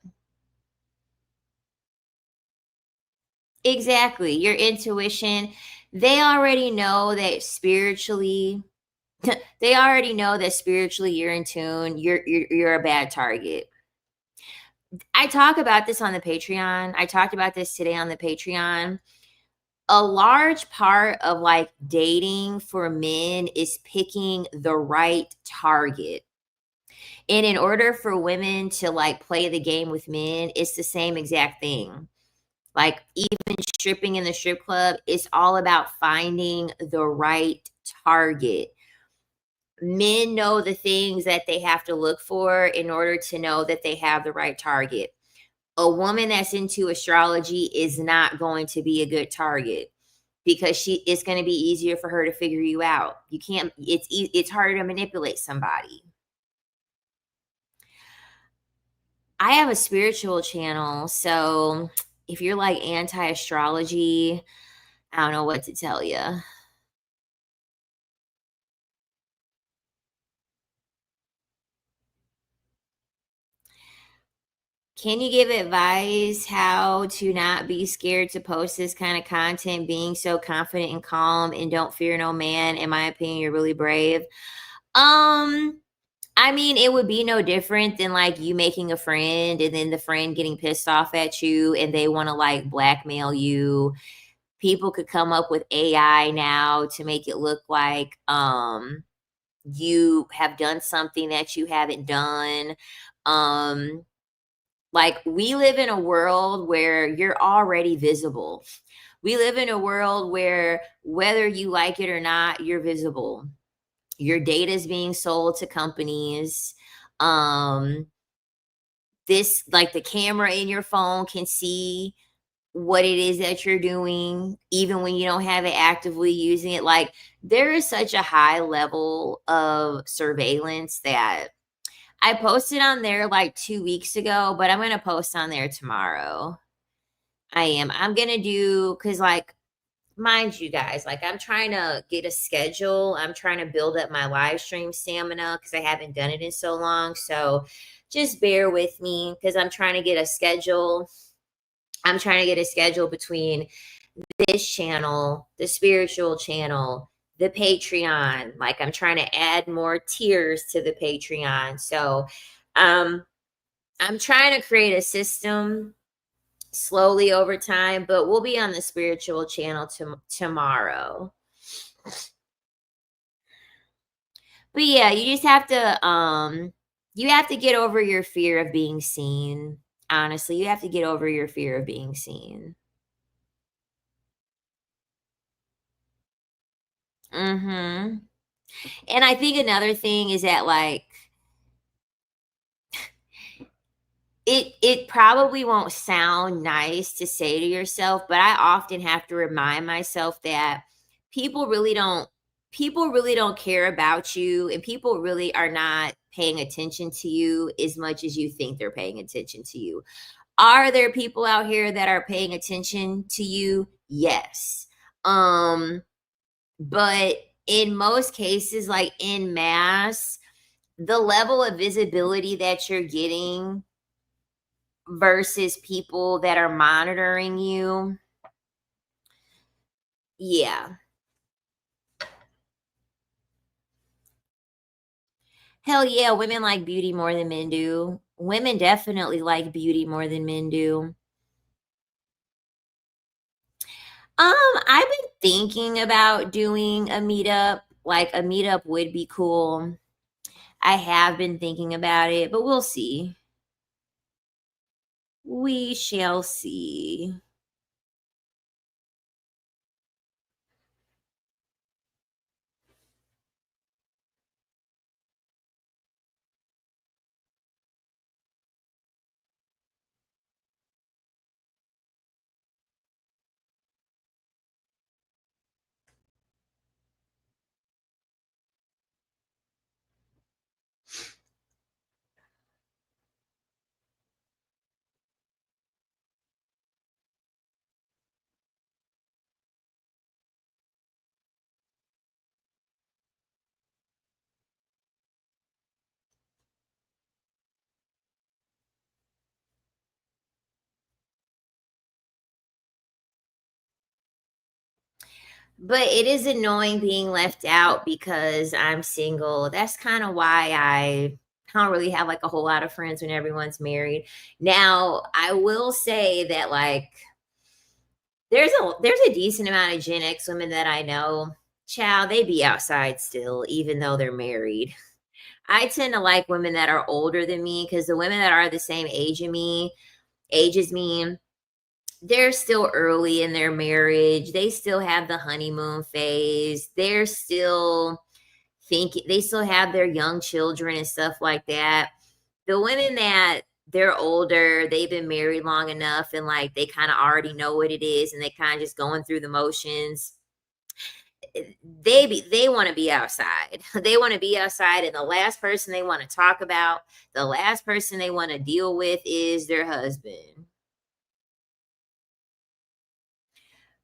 Exactly. Your intuition, they already know that spiritually they already know that spiritually you're in tune. You're a bad target. I talk about this on the Patreon. I talked about this today on the Patreon. A large part of like dating for men is picking the right target. And in order for women to like play the game with men, it's the same exact thing. Like even stripping in the strip club, it's all about finding the right target. Men know the things that they have to look for in order to know that they have the right target. A woman that's into astrology is not going to be a good target because it's going to be easier for her to figure you out. You can't it's harder to manipulate somebody. I have a spiritual channel, so if you're like anti-astrology, I don't know what to tell you. Can you give advice how to not be scared to post this kind of content, being so confident and calm and don't fear no man? In my opinion, you're really brave. Um, I mean, it would be no different than like you making a friend and then the friend getting pissed off at you and they want to like blackmail you. People could come up with AI now to make it look like you have done something that you haven't done. Um like we live in a world where you're already visible. We live in a world where whether you like it or not, you're visible. Your data is being sold to companies. Um this like the camera in your phone can see what it is that you're doing even when you don't have it actively using it. Like there is such a high level of surveillance that I posted on there like 2 weeks ago, but I'm going to post on there tomorrow. I am. I'm going to do, because like, mind you guys, like I'm trying to get a schedule. I'm trying to build up my live stream stamina because I haven't done it in so long. So just bear with me because I'm trying to get a schedule. I'm trying to get a schedule between this channel, the spiritual channel, the Patreon. Like I'm trying to add more tiers to the Patreon. So um I'm trying to create a system slowly over time, but we'll be on the spiritual channel tomorrow. But yeah, you have to get over your fear of being seen. Honestly, you have to get over your fear of being seen. Mhm. And I think another thing is that like it probably won't sound nice to say to yourself, but I often have to remind myself that people really don't people really don't care about you and people really are not paying attention to you as much as you think they're paying attention to you. Are there people out here that are paying attention to you? Yes. Um but in most cases like in mass, the level of visibility that you're getting versus people that are monitoring you. Yeah. Hell yeah, women like beauty more than men do. Women definitely like beauty more than men do. I've been thinking about doing a meetup. Like a meetup would be cool. I have been thinking about it, but we'll see. We shall see. But it is annoying being left out because I'm single. That's kind of why I don't really have like a whole lot of friends when everyone's married. Now, I will say that like there's a decent amount of Gen X women that I know. Child, they be outside still, even though they're married. I tend to like women that are older than me because the women that are the same age as me, they're still early in their marriage. They still have the honeymoon phase. They're still thinking, they still have their young children and stuff like that. The women that they're older, they've been married long enough and like they kind of already know what it is and they kind of just going through the motions. They want to be outside. They want to be outside and the last person they want to talk about, the last person they want to deal with is their husband.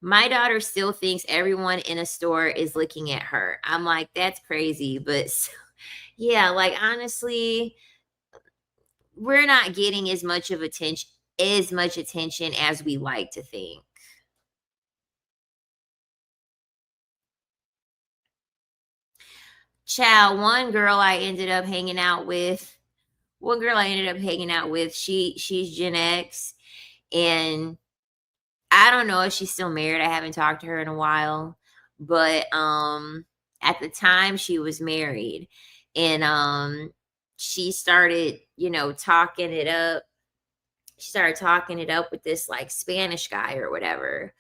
My daughter still thinks everyone in a store is looking at her. I'm like, that's crazy. But yeah, like honestly, we're not getting as much attention as we like to think. Child, one girl I ended up hanging out with, she's Gen X and I don't know if she's still married. I haven't talked to her in a while, but at the time she was married and she started, talking it up. She started talking it up with this like Spanish guy or whatever.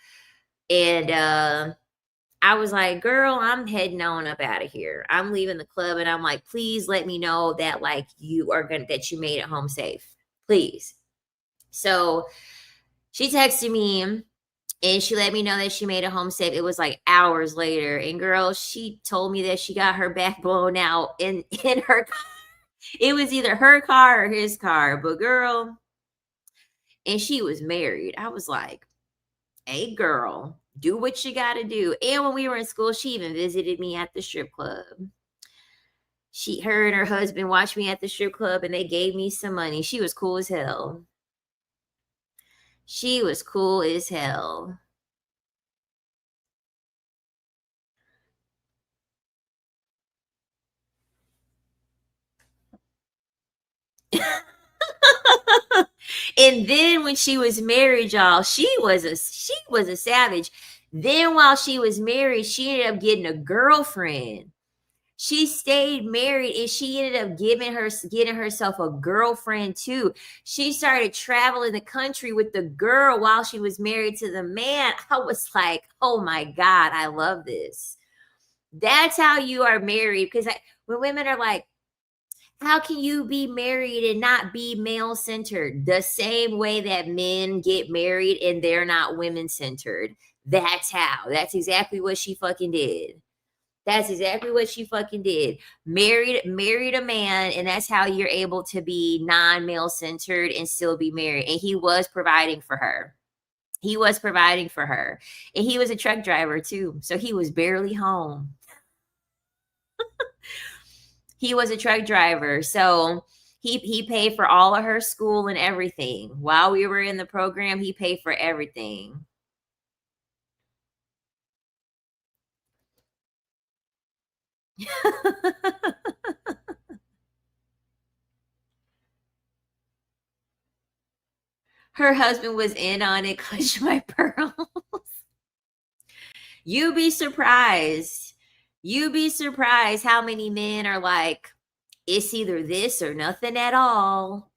And I was like, "Girl, I'm heading on up out of here. I'm leaving the club." And I'm like, "Please let me know that like that you made it home safe. Please." So she texted me and she let me know that she made it home safe. It was like hours later. And girl, she told me that she got her back blown out in her car. It was either her car or his car. But girl, and she was married. I was like, "Hey girl, do what you gotta do." And when we were in school, she even visited me at the strip club. Her and her husband watched me at the strip club and they gave me some money. She was cool as hell. She was cool as hell. And then when she was married, y'all, she was a savage. Then while she was married, she ended up getting a girlfriend. She stayed married and she ended up getting herself a girlfriend too. She started traveling the country with the girl while she was married to the man. I was like, "Oh my god, I love this." That's how you are married because when women are like, how can you be married and not be male centered? The same way that men get married and they're not women centered. That's how. That's exactly what she fucking did. That's exactly what she fucking did. Married a man, and that's how you're able to be non-male centered and still be married. And he was providing for her. He was providing for her. And he was a truck driver too. So he was barely home. He was a truck driver. So he paid for all of her school and everything. While we were in the program, he paid for everything. Her husband was in on it, clutch my pearl. You be surprised. You be surprised how many men are like, it's either this or nothing at all.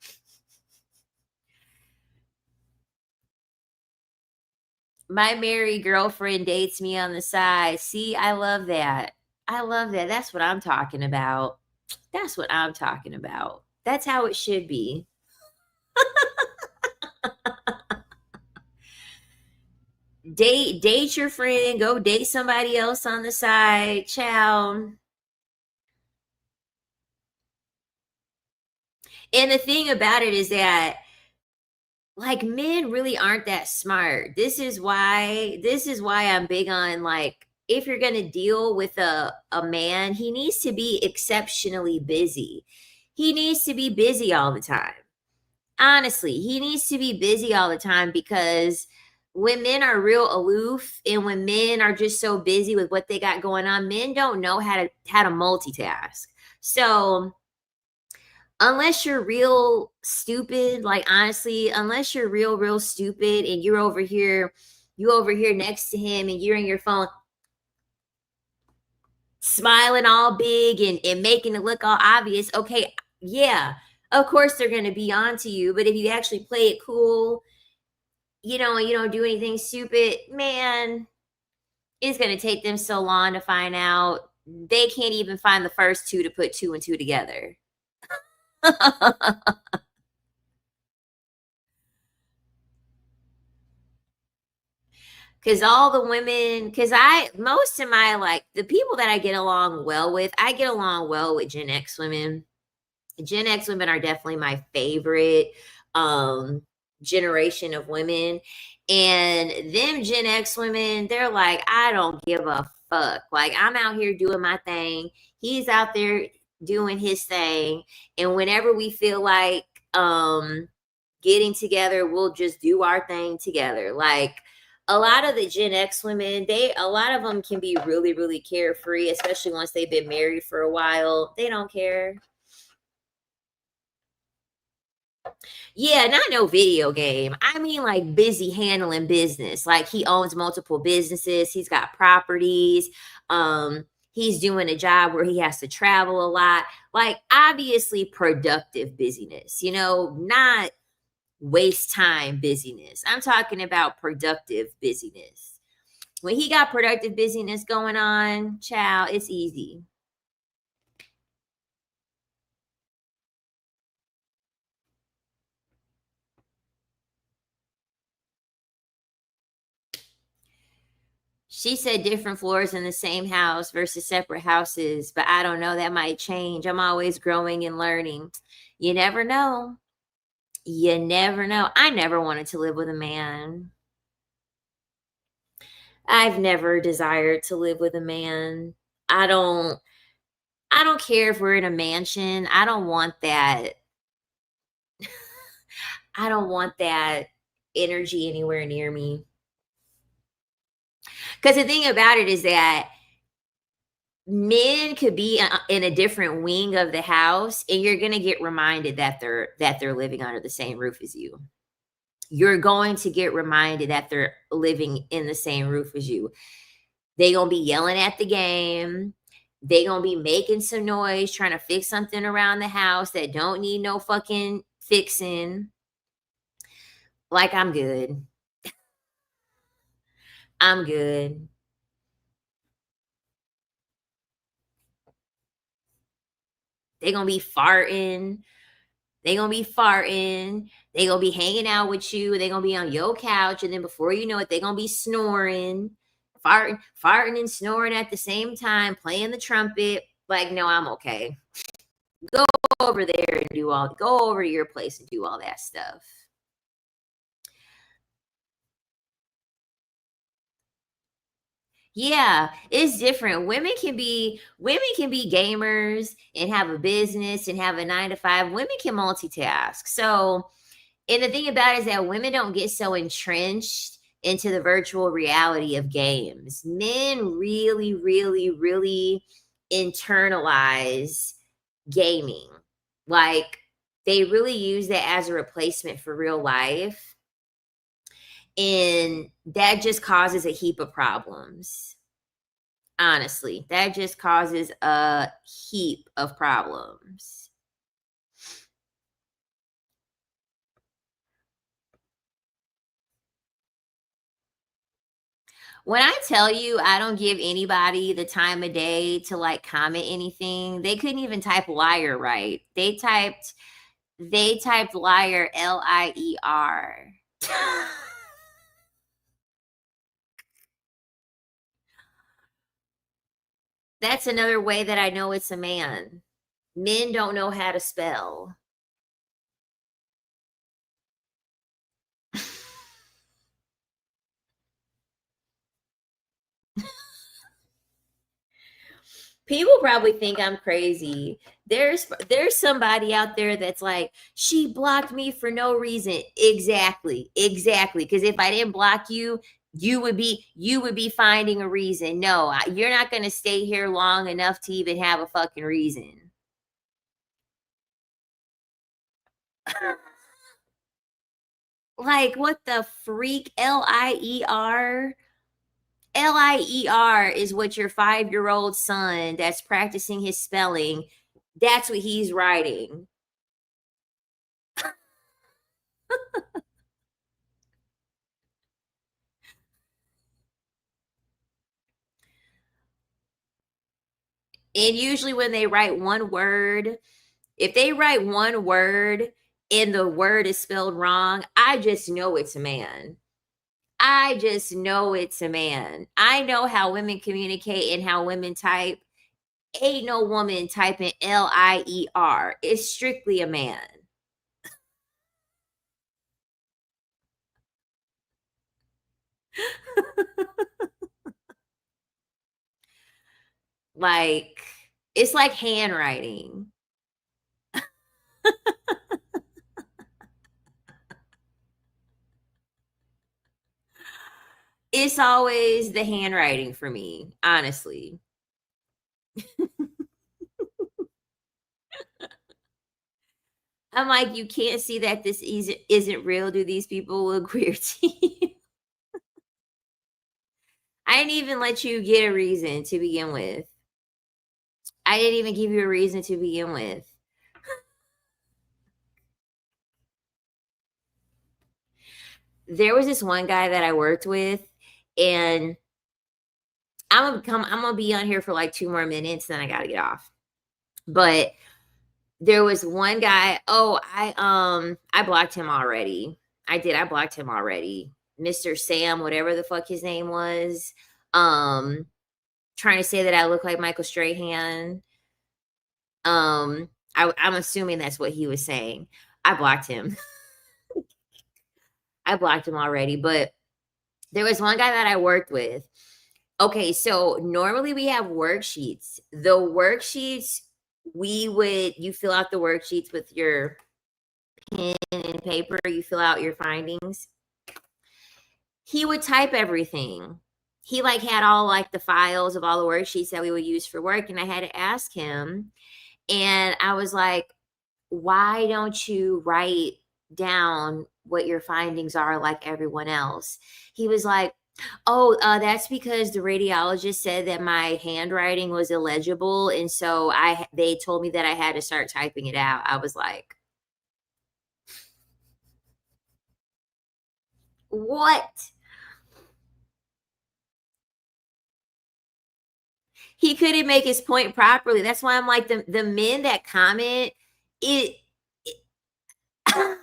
My married girlfriend dates me on the side. See, I love that. I love that. That's what I'm talking about. That's what I'm talking about. That's how it should be. Date your friend, go date somebody else on the side. Ciao. And the thing about it is that like men really aren't that smart. This is why I'm big on like if you're going to deal with a man, he needs to be exceptionally busy. He needs to be busy all the time. Honestly, he needs to be busy all the time because when men are real aloof and when men are just so busy with what they got going on, men don't know how to multitask. So unless you're real stupid, like honestly, unless you're real stupid and you over here next to him and you're in your phone smiling all big and making it look all obvious, okay, yeah, of course they're gonna be on to you. But if you actually play it cool, and you don't do anything stupid, man, it's gonna take them so long to find out. They can't even find the first two to put two and two together. Cause all the women, cause most of my, like, the people that I get along well with, I get along well with Gen X women. Gen X women are definitely my favorite um generation of women. And them Gen X women, they're like, I don't give a fuck. Like, I'm out here doing my thing. He's out there doing his thing. And whenever we feel like getting together, we'll just do our thing together. Like, a lot of the Gen X women, a lot of them can be really carefree, especially once they've been married for a while. They don't care. Yeah, not no video game. I mean, like, busy handling business. Like, he owns multiple businesses. He's got properties. He's doing a job where he has to travel a lot. Like, obviously productive busyness, not waste time busyness. I'm talking about productive busyness. When he got productive busyness going on, child, it's easy. She said different floors in the same house versus separate houses, but I don't know. That might change. I'm always growing and learning. You never know. You never know. I never wanted to live with a man. I've never desired to live with a man. I don't I don't care if we're in a mansion. I don't want that energy anywhere near me. Cuz the thing about it is that men could be in a different wing of the house and you're going to get reminded that they're living under the same roof as you. You're going to get reminded that they're living in the same roof as you. They going to be yelling at the game. They going to be making some noise trying to fix something around the house that don't need no fucking fixing. Like, I'm good. I'm good. They going to be farting. They gonna be farting. They gonna be hanging out with you. They gonna be on your couch, and then before you know it, they gonna be snoring, farting and snoring at the same time, playing the trumpet. Like, no, I'm okay. Go over there and go over to your place and do all that stuff. Yeah, it's different. Women can be gamers and have a business and have a 9 to 5. Women can multitask. So, and the thing about it is that women don't get so entrenched into the virtual reality of games. Men really internalize gaming. Like, they really use that as a replacement for real life. And that just causes a heap of problems. Honestly, that just causes a heap of problems. When I tell you I don't give anybody the time of day to, like, comment anything, they couldn't even type liar right. They typed liar Lier. That's another way that I know it's a man. Men don't know how to spell. People probably think I'm crazy. There's somebody out there that's like, she blocked me for no reason. Exactly. Exactly. Because if I didn't block you, you would be finding a reason. No, you're not going to stay here long enough to even have a fucking reason. Like, what the freak? Lier? Lier is what your 5-year-old son that's practicing his spelling, that's what he's writing. And usually when they write one word, if they write one word and the word is spelled wrong, I just know it's a man. I just know it's a man. I know how women communicate and how women type. Ain't no woman typing Lier. It's strictly a man. Like, it's like handwriting. It's always the handwriting for me, honestly. I'm like, you can't see that this isn't real. Do these people look weird to you? I didn't even let you get a reason to begin with. I didn't even give you a reason to begin with. There was this one guy that I worked with, and I'm gonna be on here for like 2 more minutes, then I gotta get off. But there was one guy. Oh, I blocked him already. I did. I blocked him already. Mr. Sam, whatever the fuck his name was. Um, Trying to say that I look like Michael Strahan. I'm assuming that's what he was saying. I blocked him. I blocked him already, but there was one guy that I worked with. Okay, so normally we have worksheets. The worksheets, you fill out the worksheets with your pen and paper, you fill out your findings. He would type everything. He like had all like the files of all the worksheets that we would use for work, and I had to ask him, and I was like, why don't you write down what your findings are like everyone else? He was like, oh, that's because the radiologist said that my handwriting was illegible, and so they told me that I had to start typing it out. I was like, what? He couldn't make his point properly. That's why I'm like, the men that comment it, I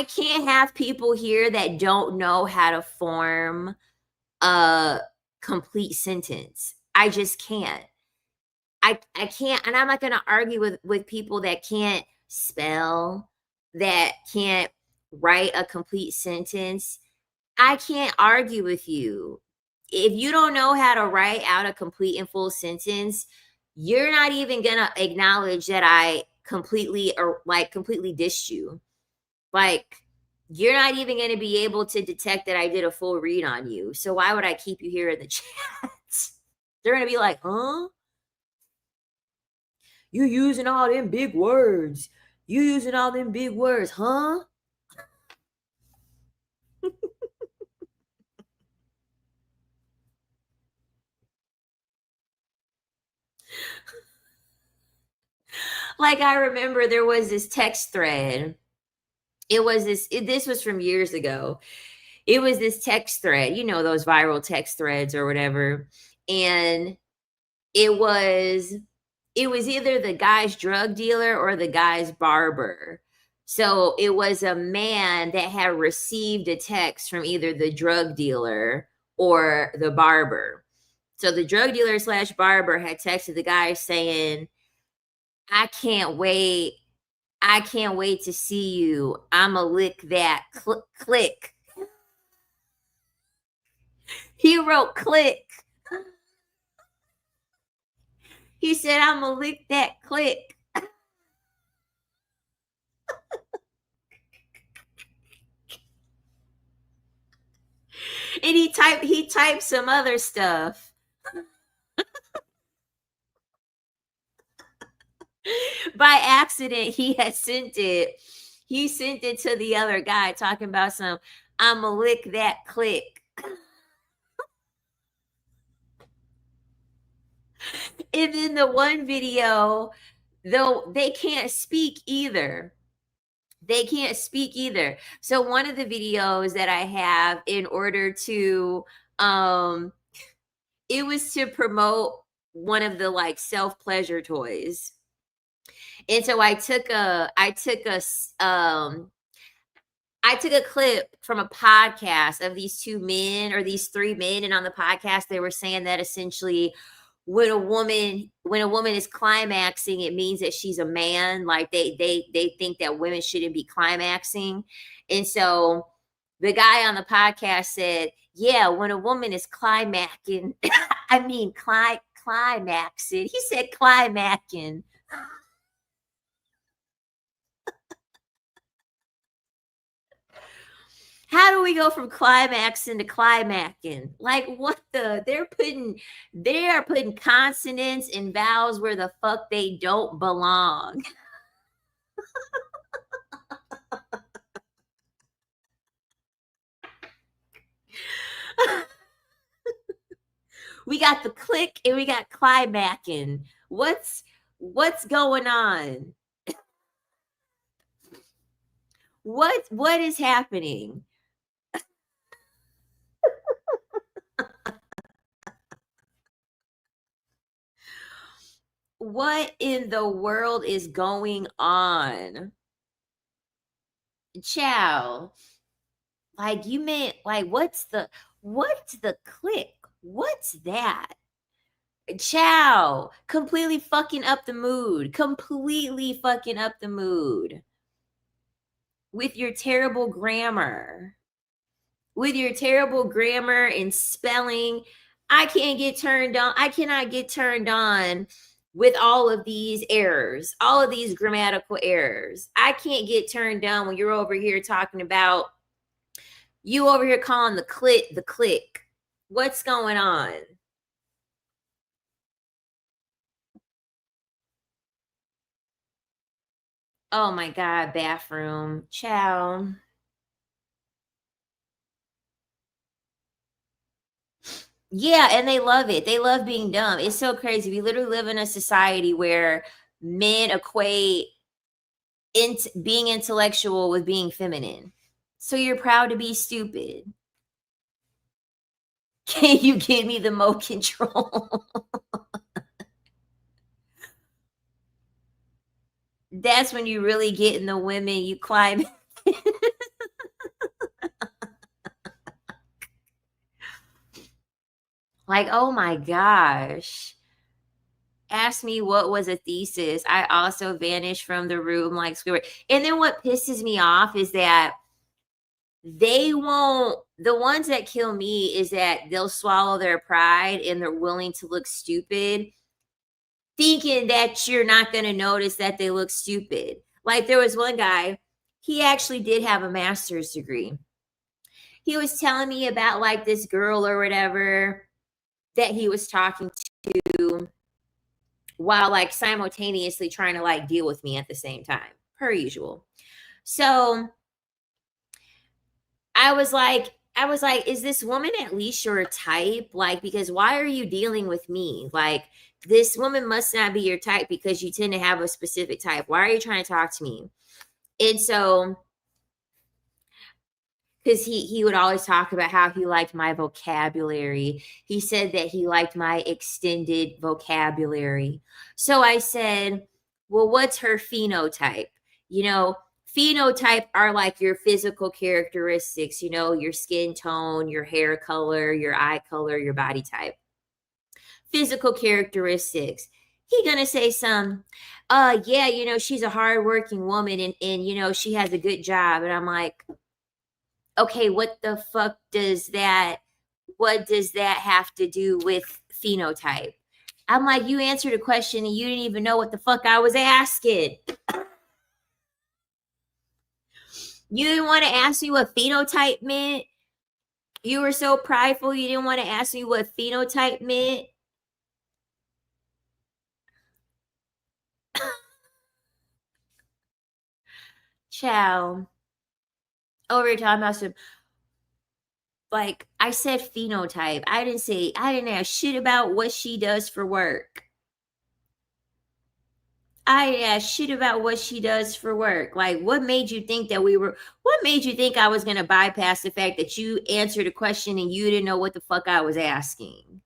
can't have people here that don't know how to form a complete sentence. I just can't. I can't, and I'm not going to argue with people that can't spell, that can't write a complete sentence. I can't argue with you. If you don't know how to write out a complete and full sentence, you're not even going to acknowledge that I completely dissed you. Like, you're not even going to be able to detect that I did a full read on you. So why would I keep you here in the chat? They're going to be like, huh? You using all them big words. You using all them big words, huh? Like, I remember there was this text thread. This was from years ago. It was this text thread, those viral text threads or whatever. And it was either the guy's drug dealer or the guy's barber. So it was a man that had received a text from either the drug dealer or the barber. So the drug dealer slash barber had texted the guy saying, I can't wait. I can't wait to see you. I'ma lick that click. He wrote click. He said, I'm gonna lick that click. And he typed some other stuff. By accident, he had sent it. He sent it to the other guy talking about some, I'ma lick that click. And then the one video, though they can't speak either. They can't speak either. So one of the videos that I have in order to it was to promote one of the like self-pleasure toys. And so I took a clip from a podcast of these two men or these three men, and on the podcast they were saying that essentially when a woman is climaxing, it means that she's a man. Like they think that women shouldn't be climaxing. And so the guy on the podcast said, yeah, when a woman is climaxing, I mean climaxing. He said climaxing. How do we go from climaxing to climaxing? Like what the they are putting consonants and vowels where the fuck they don't belong. We got the click and we got climaxing. What's going on? What is happening? What in the world is going on? Chow. Like you meant like what's the click? What's that? Chow. Completely fucking up the mood. Completely fucking up the mood. With your terrible grammar. With your terrible grammar and spelling. I can't get turned on. I cannot get turned on with all of these errors, all of these grammatical errors. I can't get turned on when you're over here talking about you over here calling the click. What's going on? Oh my God, bathroom. Ciao. Yeah, and they love it. They love being dumb. It's so crazy. We literally live in a society where men equate being intellectual with being feminine. So you're proud to be stupid. Can you give me the mo control? That's when you really get in the women. You climb. Like, oh my gosh. Ask me what was a thesis. I also vanished from the room like Squidward. And then what pisses me off is that they won't, the ones that kill me is that they'll swallow their pride and they're willing to look stupid, thinking that you're not going to notice that they look stupid. Like there was one guy, he actually did have a master's degree. He was telling me about like this girl or whatever that he was talking to while like simultaneously trying to like deal with me at the same time, per usual. So I was like, is this woman at least your type? Like, because why are you dealing with me? Like, this woman must not be your type because you tend to have a specific type. Why are you trying to talk to me? And so, because he would always talk about how he liked my vocabulary. He said that he liked my extended vocabulary. So I said, well, what's her phenotype? You know, phenotype are like your physical characteristics, you know, your skin tone, your hair color, your eye color, your body type. Physical characteristics. He gonna say yeah, you know, she's a hardworking woman and you know, she has a good job. And I'm like, okay, what the fuck does that have to do with phenotype? I'm like, you answered a question and you didn't even know what the fuck I was asking. You didn't want to ask me what phenotype meant. You were so prideful you didn't want to ask me what phenotype meant. Ciao. Over here talking about some, like, I said phenotype. I didn't ask shit about what she does for work. I didn't ask shit about what she does for work. Like, what made you think I was going to bypass the fact that you answered a question and you didn't know what the fuck I was asking?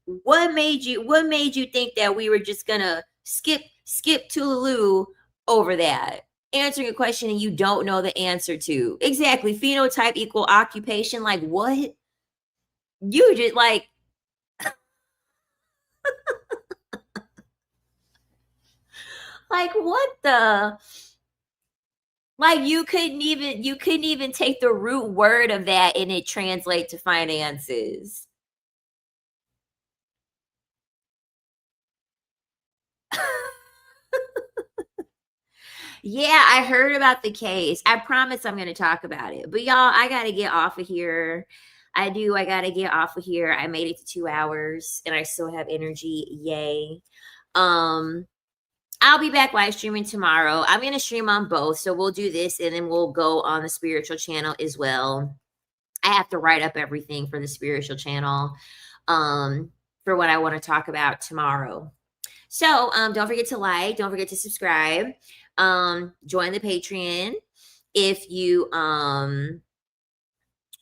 What made you think that we were just going to skip Tululu over that? Answering a question and you don't know the answer to. Exactly. Phenotype equal occupation. Like, what? You just like, what the, like, you couldn't even take the root word of that and it translate to finances. Yeah, I heard about the case. I promise I'm going to talk about it. But y'all, I got to get off of here. I got to get off of here. I made it to 2 hours and I still have energy. Yay. I'll be back live streaming tomorrow. I'm going to stream on both. So we'll do this and then we'll go on the spiritual channel as well. I have to write up everything for the spiritual channel for what I want to talk about tomorrow. So don't forget to like, don't forget to subscribe. Join the Patreon if you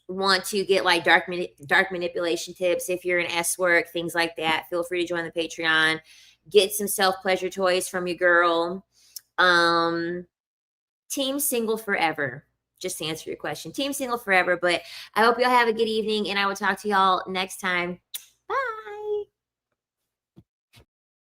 want to get like dark manipulation tips. If you're in S work, things like that, feel free to join the Patreon. Get some self-pleasure toys from your girl. Team single forever. Just to answer your question. Team single forever. But I hope y'all have a good evening and I will talk to y'all next time.